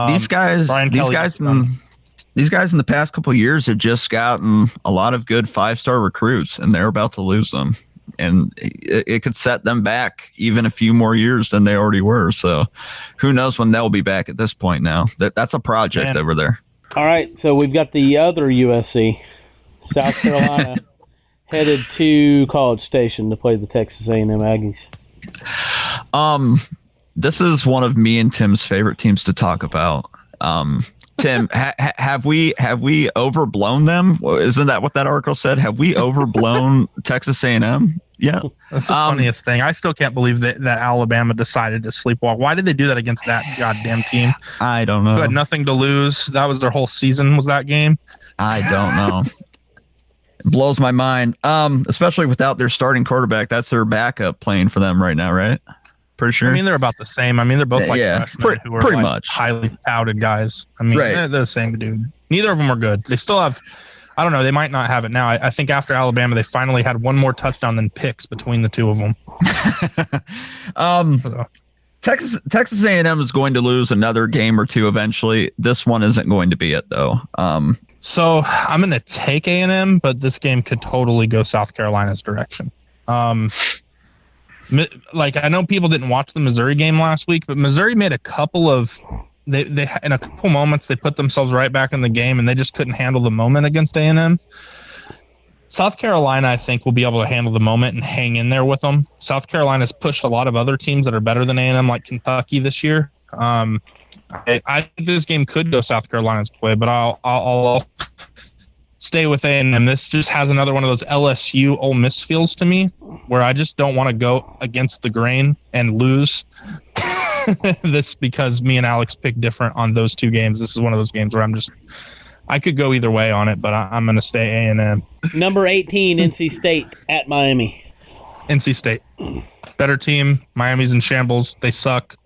these guys in the past couple of years have just gotten a lot of good 5-star recruits, and they're about to lose them. and it could set them back even a few more years than they already were. So who knows when they'll be back at this point now. That's a project over there. All right, so we've got the other USC, South Carolina, headed to College Station to play the Texas A&M Aggies. This is one of me and Tim's favorite teams to talk about. Tim, have we overblown them? Isn't that what that article said? Have we overblown Texas A&M? Yeah, that's the funniest thing. I still can't believe that Alabama decided to sleepwalk. Why did they do that against that goddamn team? I don't know. Who had nothing to lose. That was their whole season. Was that game? I don't know. It blows my mind. Especially without their starting quarterback. That's their backup playing for them right now, right? Pretty sure. I mean, they're about the same. I mean, they're both like freshmen who are pretty like much highly touted guys. I mean, they're the same dude. Neither of them are good. They still have, I don't know, they might not have it now. I think after Alabama, they finally had one more touchdown than picks between the two of them. Texas A&M is going to lose another game or two eventually. This one isn't going to be it, though. So I'm going to take A&M, but this game could totally go South Carolina's direction. Like, I know people didn't watch the Missouri game last week, but Missouri made a couple of they in a couple moments they put themselves right back in the game, and they just couldn't handle the moment against A&M. South Carolina, I think, will be able to handle the moment and hang in there with them. South Carolina's pushed a lot of other teams that are better than A&M, like Kentucky this year. I think this game could go South Carolina's way, but I'll stay with A&M. This just has another one of those LSU Ole Miss feels to me, where I just don't want to go against the grain and lose this because me and Alex picked different on those two games. This is one of those games where I could go either way on it, but I'm going to stay A&M. Number 18, NC State at Miami. NC State. Better team. Miami's in shambles. They suck.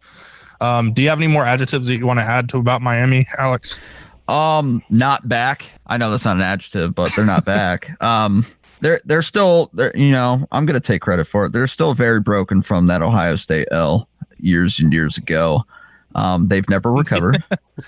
Do you have any more adjectives that you want to add to about Miami, Alex? Not back. I know that's not an adjective, but they're not back. They're still, you know, I'm going to take credit for it. They're still very broken from that Ohio State L years and years ago. They've never recovered,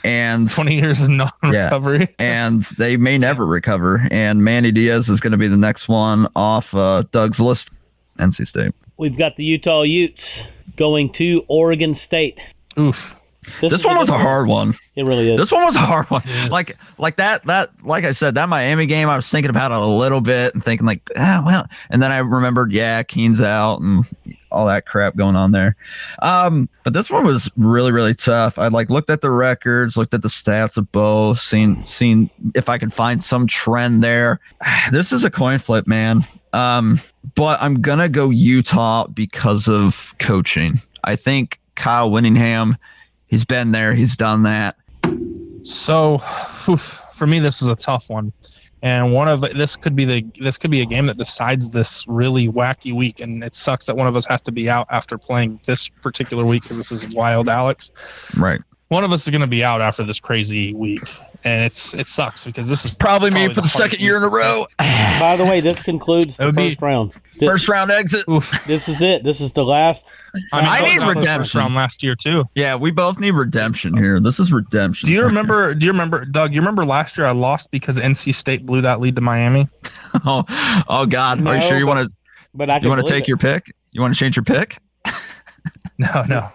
and 20 years of non-recovery. Yeah, and they may never recover. And Manny Diaz is going to be the next one off Doug's list. NC State. We've got the Utah Utes going to Oregon State. Oof. This one was a hard one. It really is. This one was a hard one. Like that, like I said, that Miami game, I was thinking about it a little bit and thinking like, well, and then I remembered, Keen's out and all that crap going on there. But this one was really, really tough. I looked at the records, looked at the stats of both, seen if I could find some trend there. This is a coin flip, man. But I'm gonna go Utah because of coaching. I think Kyle Whittingham, he's been there, he's done that. So, for me, this is a tough one, and this could be a game that decides this really wacky week. And it sucks that one of us has to be out after playing this particular week because this is wild, Alex. Right. One of us is going to be out after this crazy week, and it sucks because this is probably me for the second year in a row. By the way, this concludes the first round. First round exit. This is it. This is the last. I need redemption. Round last year too. Yeah, we both need redemption here. This is redemption. Do you remember, Doug? You remember last year I lost because NC State blew that lead to Miami? oh God! No, are you sure you want to? But I you want to take your pick? You want to change your pick? No.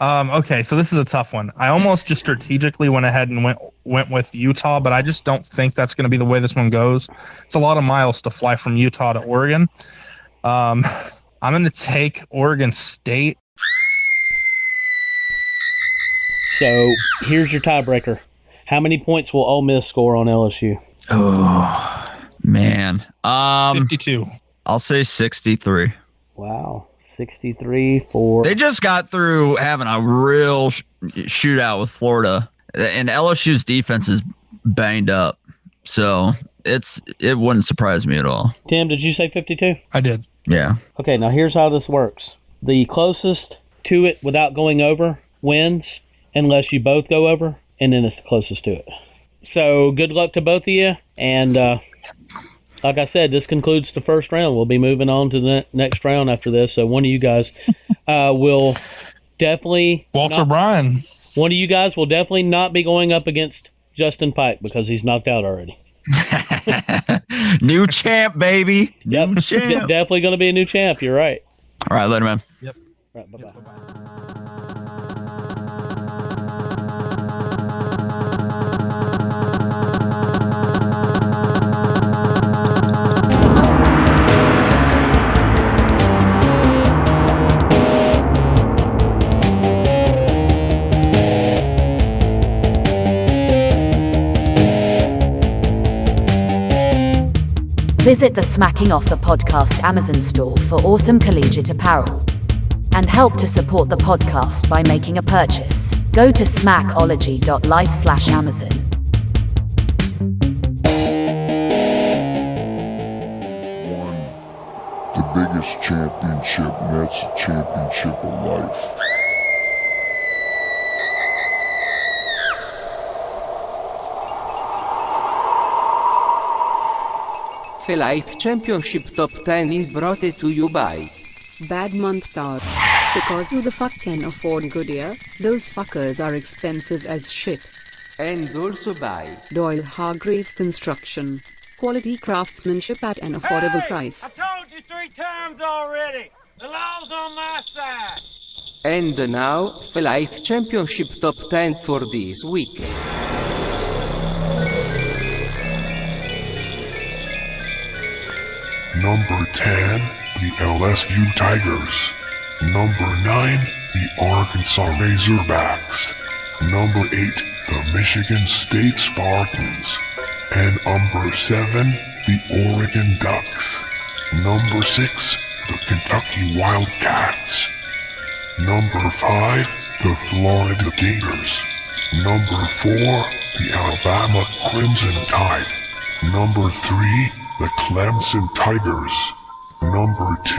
Okay, so this is a tough one. I almost just strategically went ahead and went with Utah, but I just don't think that's going to be the way this one goes. It's a lot of miles to fly from Utah to Oregon. I'm going to take Oregon State. So here's your tiebreaker. How many points will Ole Miss score on LSU? Oh, man. 52. I'll say 63. Wow. 63 for... They just got through having a real shootout with Florida, and LSU's defense is banged up. So it wouldn't surprise me at all. Tim, did you say 52? I did. Yeah. Okay, now here's how this works. The closest to it without going over wins, unless you both go over, and then it's the closest to it. So good luck to both of you, and like I said, this concludes the first round. We'll be moving on to the next round after this, so one of you guys will definitely... Bryan. One of you guys will definitely not be going up against Justin Pike because he's knocked out already. New champ, baby. Yep. New champ. Definitely going to be a new champ. You're right. All right, later, man. Yep. All right, bye-bye. Visit the Smacking Off the Podcast Amazon store for awesome collegiate apparel. And help to support the podcast by making a purchase. Go to smackology.life/Amazon. Won the biggest championship, and that's the championship of life. The Life Championship Top 10 is brought to you by Badmont Stars. Because who the fuck can afford Goodyear? Those fuckers are expensive as shit. And also by Doyle Hargreaves Construction. Quality craftsmanship at an affordable price. I told you 3 times already. The law's on my side. And now, the Life Championship Top 10 for this week. Number 10, the LSU Tigers. Number 9, the Arkansas Razorbacks. Number 8, the Michigan State Spartans. And number 7, the Oregon Ducks. Number 6, the Kentucky Wildcats. Number 5, the Florida Gators. Number 4, the Alabama Crimson Tide. Number 3, the Clemson Tigers. Number 2,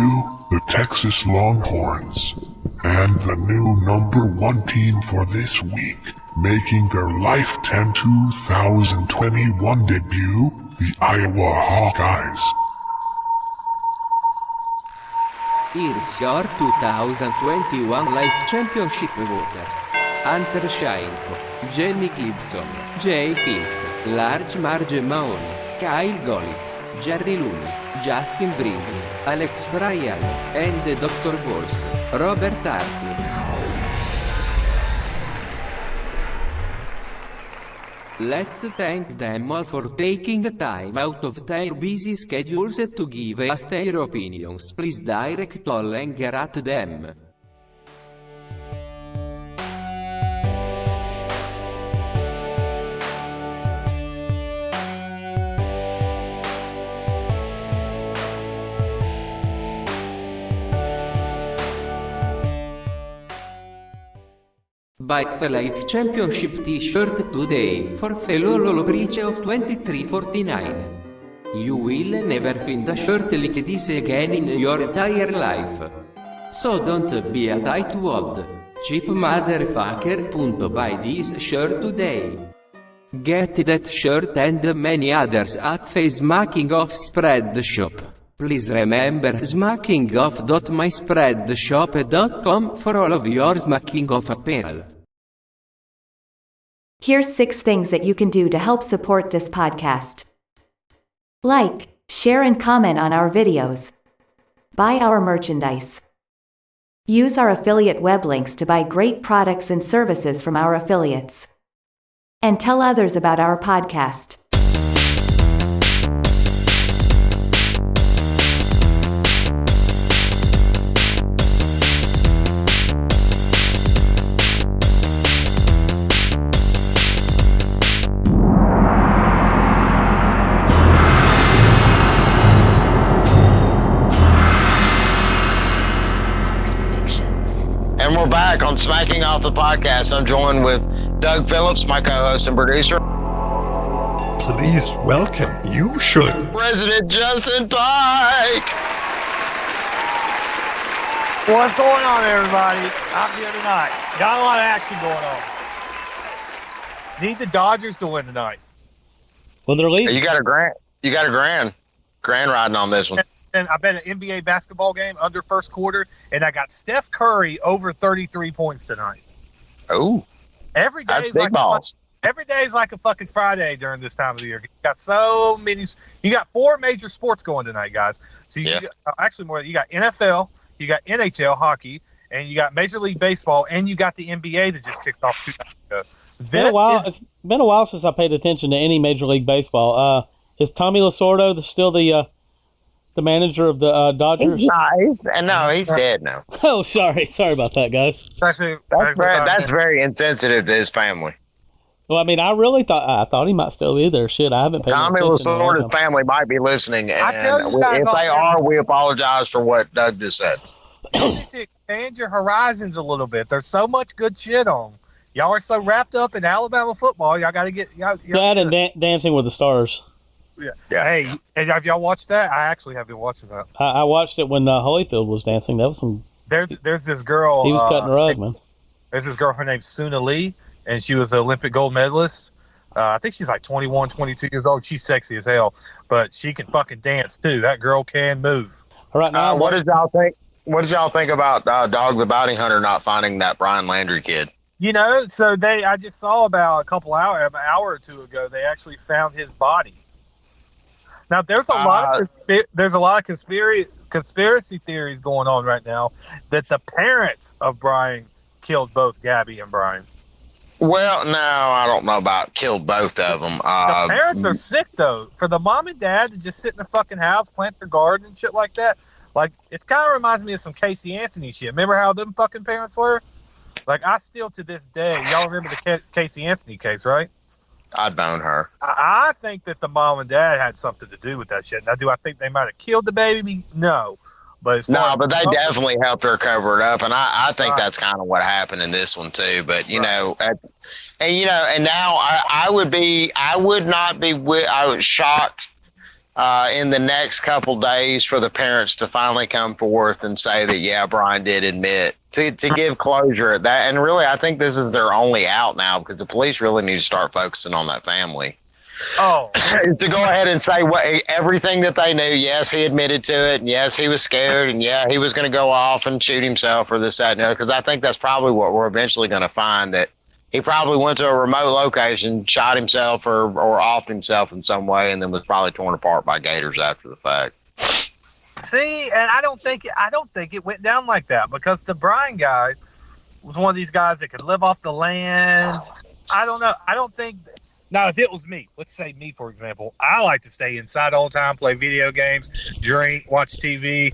the Texas Longhorns. And the new number 1 team for this week, making their Life 10 2021 debut, the Iowa Hawkeyes. Here's your 2021 Life Championship voters. Hunter Shainko, Jamie Gibson, Jay Fields, Large Marge Mahoney, Kyle Golly, Jerry Looney, Justin Brindley, Alex Bryan, and Dr. Balls, Robert Arthur. Let's thank them all for taking the time out of their busy schedules to give us their opinions. Please direct all anger at them. Buy the Life Championship t-shirt today for the low price of $23.49. You will never find a shirt like this again in your entire life. So don't be a tightwad, cheap motherfucker. Buy this shirt today. Get that shirt and many others at the Smacking Off Spread Shop. Please remember smackingoff.myspreadshop.com for all of your Smacking Off apparel. Here's 6 things that you can do to help support this podcast. Like, share and comment on our videos. Buy our merchandise. Use our affiliate web links to buy great products and services from our affiliates. And tell others about our podcast. And we're back on Smacking Off the Podcast. I'm joined with Doug Phillips, my co-host and producer. Please welcome, you should. President Justin Pike. What's going on, everybody? I'm here tonight. Got a lot of action going on. Need the Dodgers to win tonight. Well, they're leading. You got a grand riding on this one. And I bet an NBA basketball game under first quarter, and I got Steph Curry over 33 points tonight. Oh, every day that's big balls. Every day is like a fucking Friday during this time of the year. You got so many. You got 4 major sports going tonight, guys. So you got, actually more. You got NFL, you got NHL hockey, and you got Major League Baseball, and you got the NBA that just kicked off 2 nights ago. It's been a while since I paid attention to any Major League Baseball. Is Tommy Lasorda still the manager of the Dodgers? No, he's dead now. Oh, sorry about that, guys. That's very insensitive to his family. Well, I mean, I thought he might still be there. Shit, I haven't paid Tommy attention. Lasorda's family might be listening, and if they are, we apologize for what Doug just said. You need to expand your horizons a little bit. There's so much good shit on. Y'all are so wrapped up in Alabama football. Y'all got to get that and Dancing with the Stars. Yeah. Hey, and have y'all watched that? I actually have been watching that. I watched it when Holyfield was dancing. That was some. There's this girl. He was cutting a rug, man. There's this girl. Her name's Suna Lee, and she was an Olympic gold medalist. I think she's like 21, 22 years old. She's sexy as hell, but she can fucking dance too. That girl can move. All right, now what did y'all think? What did y'all think about Dog the Bounty Hunter not finding that Brian Landry kid? You know, so I just saw about an hour or two ago, they actually found his body. Now there's a lot of conspiracy theories going on right now that the parents of Bryan killed both Gabby and Bryan. Well, no, I don't know about killed both of them. The parents are sick though. For the mom and dad to just sit in the fucking house, plant their garden and shit like that. Like, it kind of reminds me of some Casey Anthony shit. Remember how them fucking parents were? Like, I still to this day, y'all remember the Casey Anthony case, right? I'd known her. I think that the mom and dad had something to do with that shit. Now, do I think they might have killed the baby? No. But they definitely helped her cover it up, and I think that's kind of what happened in this one too. But now I was shocked in the next couple days for the parents to finally come forth and say that Brian did admit to give closure at that. And really, I think this is their only out now because the police really need to start focusing on that family. Oh, to go ahead and say everything that they knew. Yes, he admitted to it, and yes, he was scared, and he was going to go off and shoot himself or this, that, and the other. Because I think that's probably what we're eventually going to find, that he probably went to a remote location, shot himself or offed himself in some way, and then was probably torn apart by gators after the fact. See, and I don't think it went down like that, because the Bryan guy was one of these guys that could live off the land. I don't know. I don't think. Now, if it was me, let's say me, for example, I like to stay inside all the time, play video games, drink, watch TV.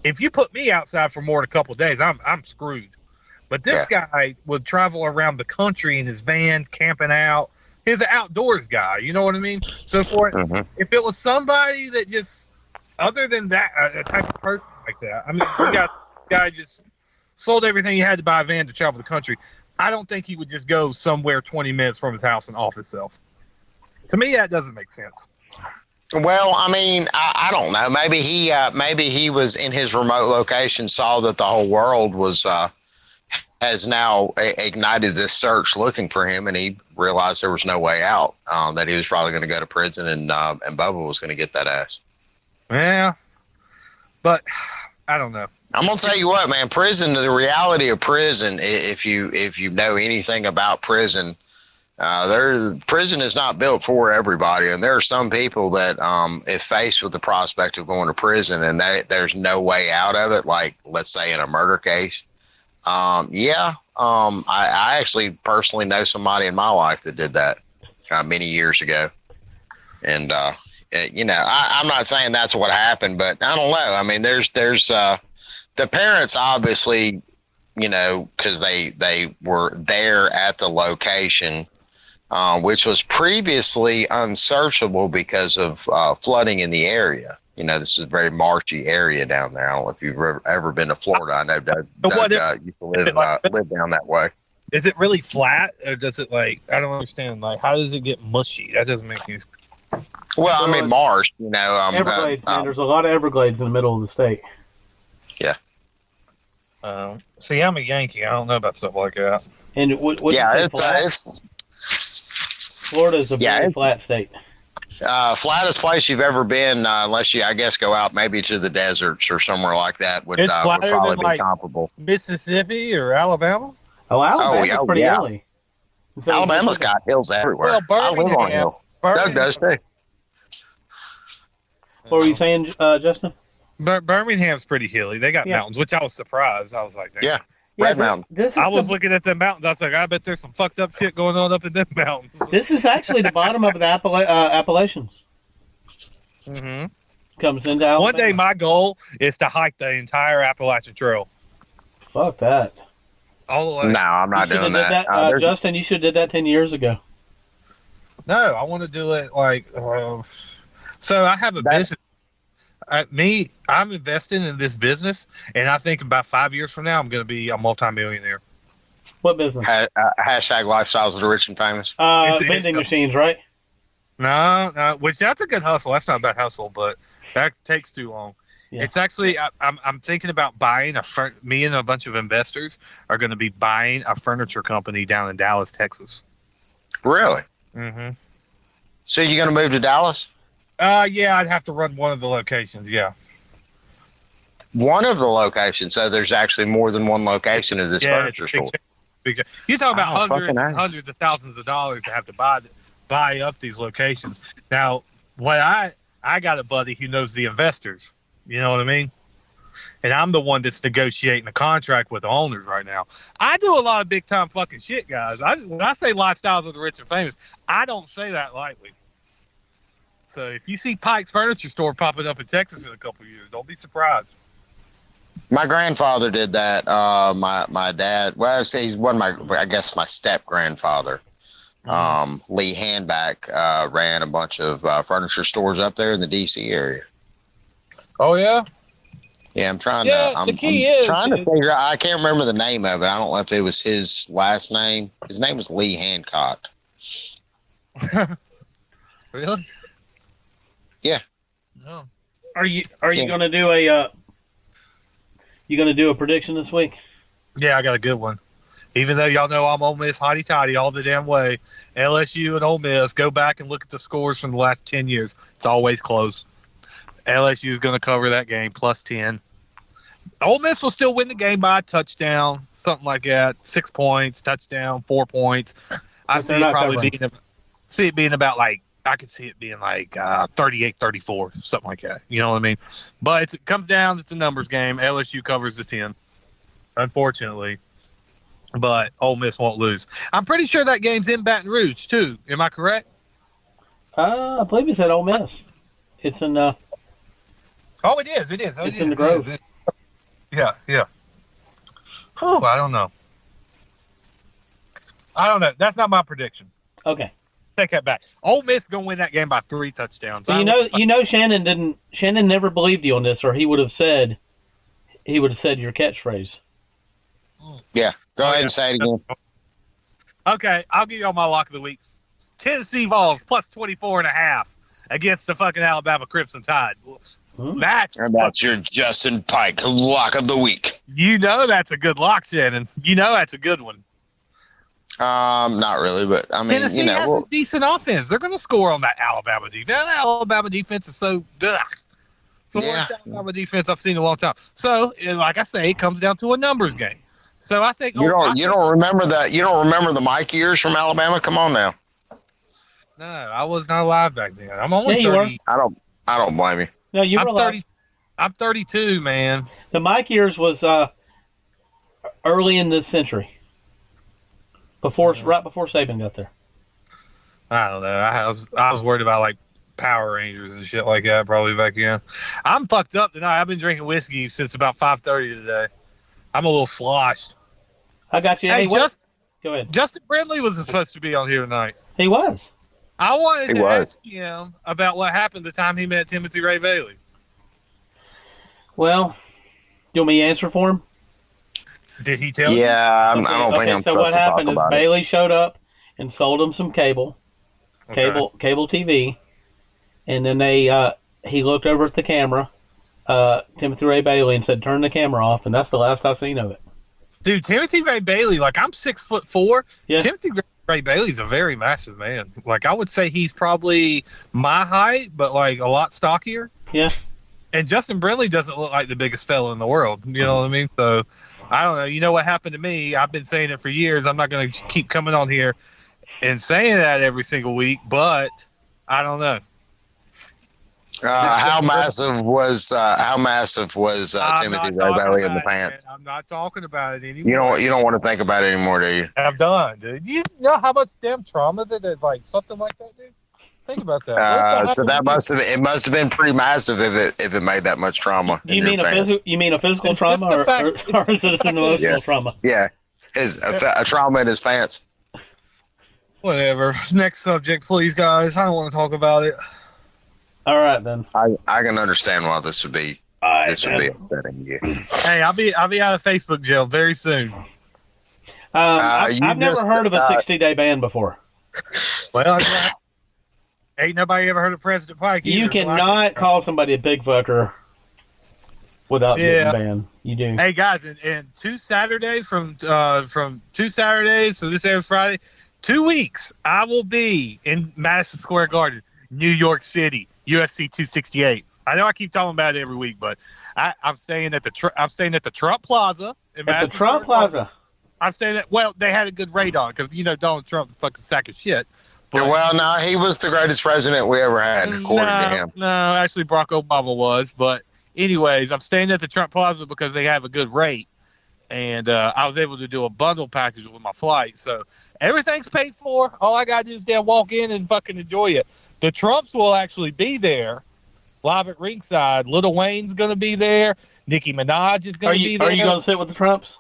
If you put me outside for more than a couple of days, I'm screwed. But this guy would travel around the country in his van, camping out. He's an outdoors guy. You know what I mean? So if it was somebody that just, other than that, a type of person like that, I mean, the guy just sold everything he had to buy a van to travel the country. I don't think he would just go somewhere 20 minutes from his house and off himself. To me, that doesn't make sense. Well, I mean, I don't know. Maybe he was in his remote location, saw that the whole world has now ignited this search looking for him, and he realized there was no way out. That he was probably going to go to prison, and Bubba was going to get that ass. Yeah, but I don't know. I'm gonna tell you what, man. Prison. The reality of prison, if you know anything about prison, prison is not built for everybody, and there are some people that, if faced with the prospect of going to prison and there's no way out of it, like let's say in a murder case, I actually personally know somebody in my life that did that many years ago, and I'm not saying that's what happened, but I don't know. I mean, there's the parents obviously, because they were there at the location, which was previously unsearchable because of flooding in the area. This is a very marshy area down there. I don't know if you've ever been to Florida. I know Doug used to live down that way. Is it really flat, or does it I don't understand. How does it get mushy? That doesn't make any sense. Well, I mean, marsh, Everglades, man. There's a lot of Everglades in the middle of the state. Yeah. See, I'm a Yankee. I don't know about stuff like that. And Florida's a very flat state. Flattest place you've ever been, unless you, I guess, go out maybe to the deserts or somewhere like that, would probably be comparable. Mississippi or Alabama? Oh, Alabama's pretty early. So Alabama's got hills everywhere. Well, I live on a hill. Doug does too. What were you saying, Justin? Birmingham's pretty hilly. They got Yeah. mountains, which I was surprised. I was like, damn. Yeah. Red Mountain. I was looking at them mountains. I was like, I bet there's some fucked up shit going on up in them mountains. This is actually the bottom of the Appalachians. Mm-hmm. Comes into Alabama. One day, my goal is to hike the entire Appalachian Trail. Fuck that. All the way. No, I'm not You should doing have did that. Justin, you should have did that 10 years ago. No, I want to do it like. So I have a business. I'm investing in this business, and I think about 5 years from now, I'm going to be a multimillionaire. What business? Hashtag lifestyles of the rich and famous. Vending machines, right? No, which that's a good hustle. That's not a bad hustle, but that takes too long. Yeah. It's actually I'm thinking about buying me and a bunch of investors are going to be buying a furniture company down in Dallas, Texas. Really? Mm-hmm. So you're going to move to Dallas? Yeah, I'd have to run one of the locations. Yeah. One of the locations. So there's actually more than one location of this furniture store. You talk about hundreds fucking and hundreds of thousands of dollars to have to buy up these locations. Now, what I got a buddy who knows the investors. You know what I mean? And I'm the one that's negotiating the contract with the owners right now. I do a lot of big time fucking shit, guys. When I say lifestyles of the rich and famous, I don't say that lightly. So if you see Pike's Furniture Store popping up in Texas in a couple of years, don't be surprised. My grandfather did that. My dad, well, he's one of my step grandfather. Lee Handback ran a bunch of furniture stores up there in the DC area. Oh yeah. Yeah, I'm trying Yeah, to. I'm, the key I'm is- trying to figure out. I can't remember the name of it. I don't know if it was his last name. His name was Lee Hancock. Really? Yeah. No. Are you going to do a prediction this week? Yeah, I got a good one. Even though y'all know I'm Ole Miss hotty toddy all the damn way, LSU and Ole Miss, go back and look at the scores from the last 10 years. It's always close. LSU is going to cover that game plus 10. Ole Miss will still win the game by a touchdown, something like that. 6 points, touchdown, 4 points. I see it probably being about like, I could see it being like 38-34, something like that. You know what I mean? But it comes down, it's a numbers game. LSU covers the 10, unfortunately. But Ole Miss won't lose. I'm pretty sure that game's in Baton Rouge, too. Am I correct? I believe it's at Ole Miss. It's in Oh, it is. It is. It's in the Grove. Yeah. Oh, I don't know. That's not my prediction. Okay. Take that back. Ole Miss is gonna win that game by 3 touchdowns. Well, you know, Shannon never believed you on this, or he would have said your catchphrase. Yeah. Go ahead and say it again. Okay, I'll give y'all my lock of the week. Tennessee Vols plus 24.5 against the fucking Alabama Crimson Tide. That's your Justin Pike lock of the week. You know that's a good lock, Shannon. You know that's a good one. Not really, but I mean, Tennessee has a decent offense. They're going to score on that Alabama defense. That Alabama defense is so ugh. It's the worst Alabama defense I've seen in a long time. So, like I say, it comes down to a numbers game. So I think you don't remember the Mike years from Alabama. Come on now. No, I was not alive back then. I'm only 30. I don't blame you. No, you were I'm 30. I'm 32, man. The Mike years was early in this century. Right before Saban got there. I don't know. I was worried about like Power Rangers and shit like that probably back then. I'm fucked up tonight. I've been drinking whiskey since about 5:30 today. I'm a little sloshed. I got you. Hey, go ahead. Justin Brindley was supposed to be on here tonight. He was. I wanted to ask him about what happened the time he met Timothy Ray Bailey. Well, you want me to answer for him? Did he tell you? Yeah, I don't think I'm so what happened is Bailey showed up and sold him some cable TV, and then he looked over at the camera, Timothy Ray Bailey, and said, "Turn the camera off," and that's the last I seen of it. Dude, Timothy Ray Bailey, like I'm 6'4". Yeah. Timothy Ray Bailey's a very massive man. Like I would say he's probably my height, but like a lot stockier. Yeah. And Justin Brindley doesn't look like the biggest fella in the world. You know what I mean? So I don't know. You know what happened to me? I've been saying it for years. I'm not going to keep coming on here in saying that every single week, but I don't know. How massive was Timothy Robelli in the pants? I'm not talking about it anymore. You don't want to think about it anymore, do you? I'm done, dude. You know how much damn trauma that like something like that, dude? Think about that. So that must have been pretty massive if it made that much trauma. You mean a physical trauma, or is it an emotional trauma? Yeah, a trauma in his pants. Whatever. Next subject, please, guys. I don't want to talk about it. All right, then. I can understand why this would be upsetting you. Hey, I'll be out of Facebook jail very soon. I've never heard of a 60-day ban before. Well, ain't nobody ever heard of President Pike. You cannot call somebody a big fucker without getting banned. You do. Hey guys, in 2 Saturdays from 2 Saturdays, so this airs Friday, 2 weeks, I will be in Madison Square Garden, New York City, UFC 268. I know I keep talking about it every week, but I'm staying at the Trump Plaza. At the Trump Plaza. I'm staying at. Well, they had a good rate on because Donald Trump is a fucking sack of shit. But, well, no, he was the greatest president we ever had, according to him. No, actually, Barack Obama was. But anyways, I'm staying at the Trump Plaza because they have a good rate, and I was able to do a bundle package with my flight. So everything's paid for. All I got to do is walk in and fucking enjoy it. The Trumps will actually be there, live at ringside. Lil Wayne's going to be there. Nicki Minaj is going to be there. Are you going to sit with the Trumps?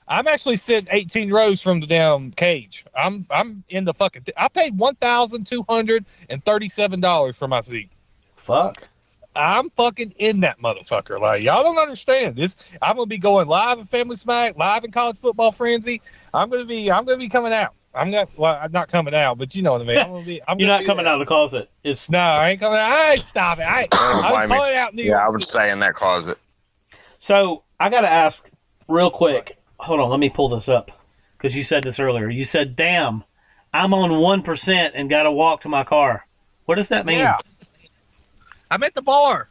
I'm actually sitting 18 rows from the damn cage. I'm in the fucking. I paid $1,237 for my seat. Fuck. I'm fucking in that motherfucker. Like, y'all don't understand this. I'm gonna be going live in Family Smack, live in College Football Frenzy. I'm gonna be coming out. I'm not coming out, but you know what I mean. You're not coming out of the closet. No, I ain't coming out. I ain't stop it. I'm coming out. I would say in that closet. So I gotta ask real quick. Hold on, let me pull this up because you said this earlier. You said, "Damn, I'm on 1% and got to walk to my car." What does that mean? Yeah. I'm at the bar.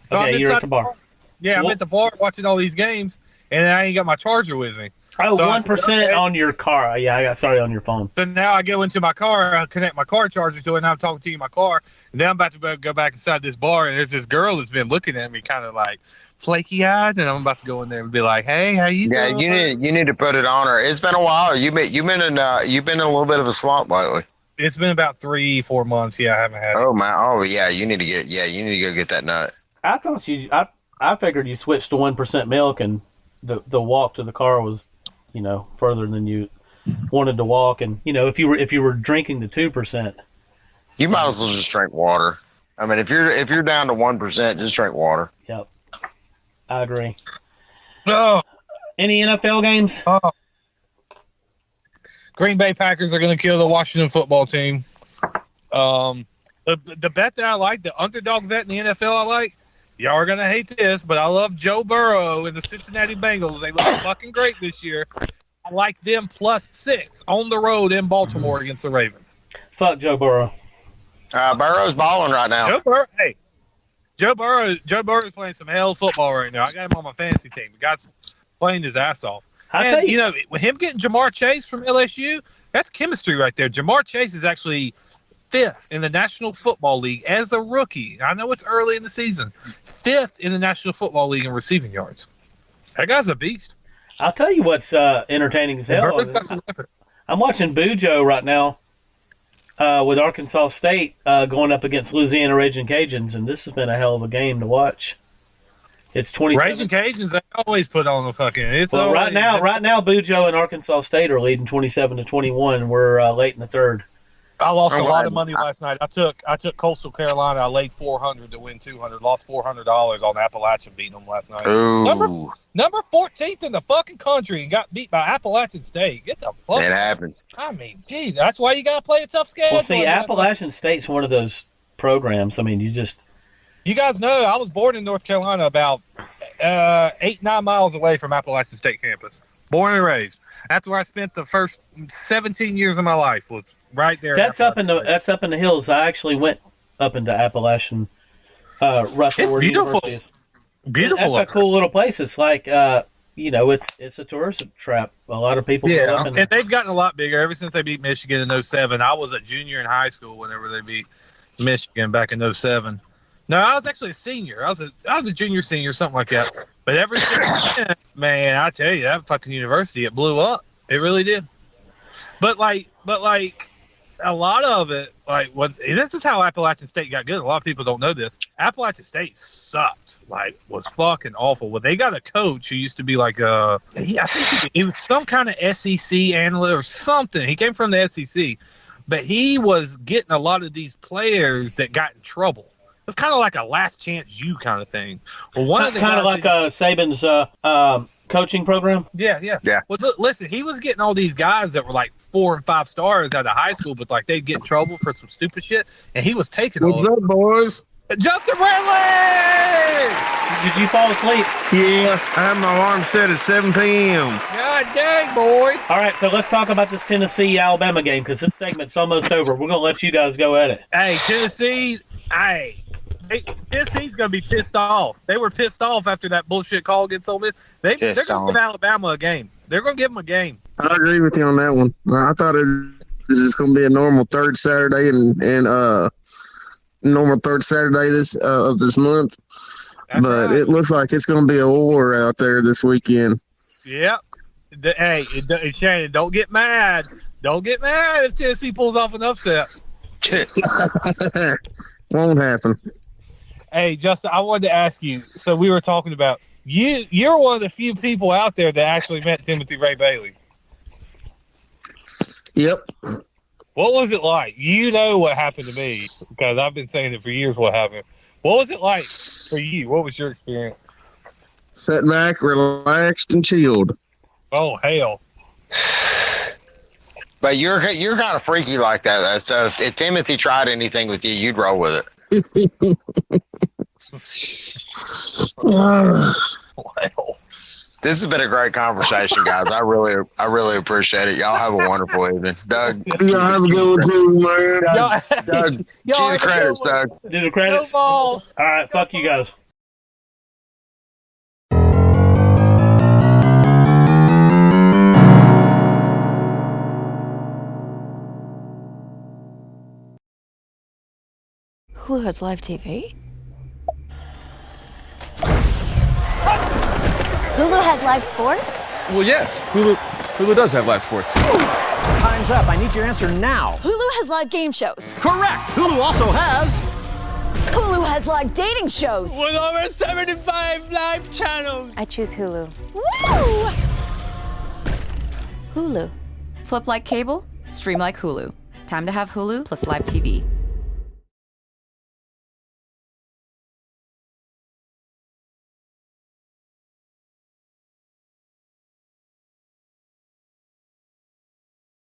So okay, you're at the bar. Yeah, I'm at the bar watching all these games, and I ain't got my charger with me. Oh, so 1% on your car. Yeah, I got on your phone. So now I go into my car, I connect my car charger to it, and I'm talking to you in my car. And then I'm about to go back inside this bar, and there's this girl that's been looking at me kind of like flaky-eyed, and I'm about to go in there and be like, "Hey, how you doing?" Yeah, you need to put it on her. It's been a while. You've been in a little bit of a slump lately. It's been about 3-4 months. Yeah, I haven't had. Oh man. Oh yeah. You need to go get that nut. I thought I figured you switched to 1% milk, and the walk to the car was, further than you wanted to walk, and if you were drinking the 2%, you might as well just drink water. I mean, if you're down to 1%, just drink water. Yep. I agree. Oh. Any NFL games? Green Bay Packers are going to kill the Washington football team. The bet that I like, the underdog bet in the NFL I like, y'all are going to hate this, but I love Joe Burrow and the Cincinnati Bengals. They look fucking great this year. I like them +6 on the road in Baltimore against the Ravens. Fuck Joe Burrow. Burrow's balling right now. Joe Burrow is playing some hell football right now. I got him on my fantasy team. The guy's playing his ass off. And, with him getting Jamar Chase from LSU, that's chemistry right there. Jamar Chase is actually 5th in the National Football League as a rookie. I know it's early in the season. 5th in the National Football League in receiving yards. That guy's a beast. I'll tell you what's entertaining as hell. I'm watching Bujo right now with Arkansas State going up against Louisiana Raging Cajuns, and this has been a hell of a game to watch. It's 27. Raging Cajuns, they always put on the fucking. Right now, Bujo and Arkansas State are leading 27-21. We're late in the third. I lost a lot of money last night. I took Coastal Carolina. I laid $400 to win $200. Lost $400 on Appalachian beating them last night. Ooh. Number 14th in the fucking country and got beat by Appalachian State. Get the fuck. It happens. I mean, gee, that's why you gotta play a tough schedule. Well, see, Appalachian State's one of those programs. I mean, you guys know I was born in North Carolina, about 8-9 miles away from Appalachian State campus. Born and raised. That's where I spent the first 17 years of my life. Was right there. That's up in the hills. I actually went up into Appalachian. Right there it's where beautiful. University is. Beautiful. That's a cool little place. It's like it's a tourist trap. A lot of people. Yeah, go up and they've gotten a lot bigger ever since they beat Michigan in 2007. I was a junior in high school whenever they beat Michigan back in 2007. No, I was actually a senior. I was a junior, senior, something like that. But ever since then, man, I tell you, that fucking university, it blew up. It really did. But a lot of it, this is how Appalachian State got good. A lot of people don't know this. Appalachian State sucked. Was fucking awful. Well, they got a coach who used to be I think he was some kind of SEC analyst or something. He came from the SEC, but he was getting a lot of these players that got in trouble. It's kind of like a last chance you kind of thing. Well, kind of like Saban's coaching program. Yeah. Well, listen, he was getting all these guys that were 4 and 5 stars out of high school, but they'd get in trouble for some stupid shit, and he was taking all. What's up, boys? Justin Bradley! Did you fall asleep? Yeah, I had my alarm set at 7 p.m. God dang, boy! All right, so let's talk about this Tennessee-Alabama game because this segment's almost over. We're gonna let you guys go at it. Hey, Tennessee! Tennessee's gonna be pissed off. They were pissed off after that bullshit call against Ole Miss. They're gonna give Alabama a game. They're gonna give them a game. I agree with you on that one. I thought it was just gonna be a normal third Saturday and normal third Saturday of this month. That's but right. It looks like it's gonna be a war out there this weekend. Yep. Hey, Shannon, don't get mad. Don't get mad if Tennessee pulls off an upset. Won't happen. Hey, Justin, I wanted to ask you. So we were talking about you're one of the few people out there that actually met Timothy Ray Bailey. Yep. What was it like? You know what happened to me because I've been saying it for years. What happened? What was it like for you? What was your experience? Sat back, relaxed, and chilled. Oh hell! But you're kind of freaky like that. So if Timothy tried anything with you, you'd roll with it. Wow. This has been a great conversation, guys. I really appreciate it. Y'all have a wonderful evening. Doug. Y'all have a good one too, man. Doug, do the credits, Doug. Do the credits? All right, fuck you guys. Hulu has live TV? Hulu has live sports? Well, yes. Hulu does have live sports. Time's up. I need your answer now. Hulu has live game shows. Correct. Hulu also has... Hulu has live dating shows. With over 75 live channels. I choose Hulu. Woo! Hulu. Flip like cable, stream like Hulu. Time to have Hulu plus live TV.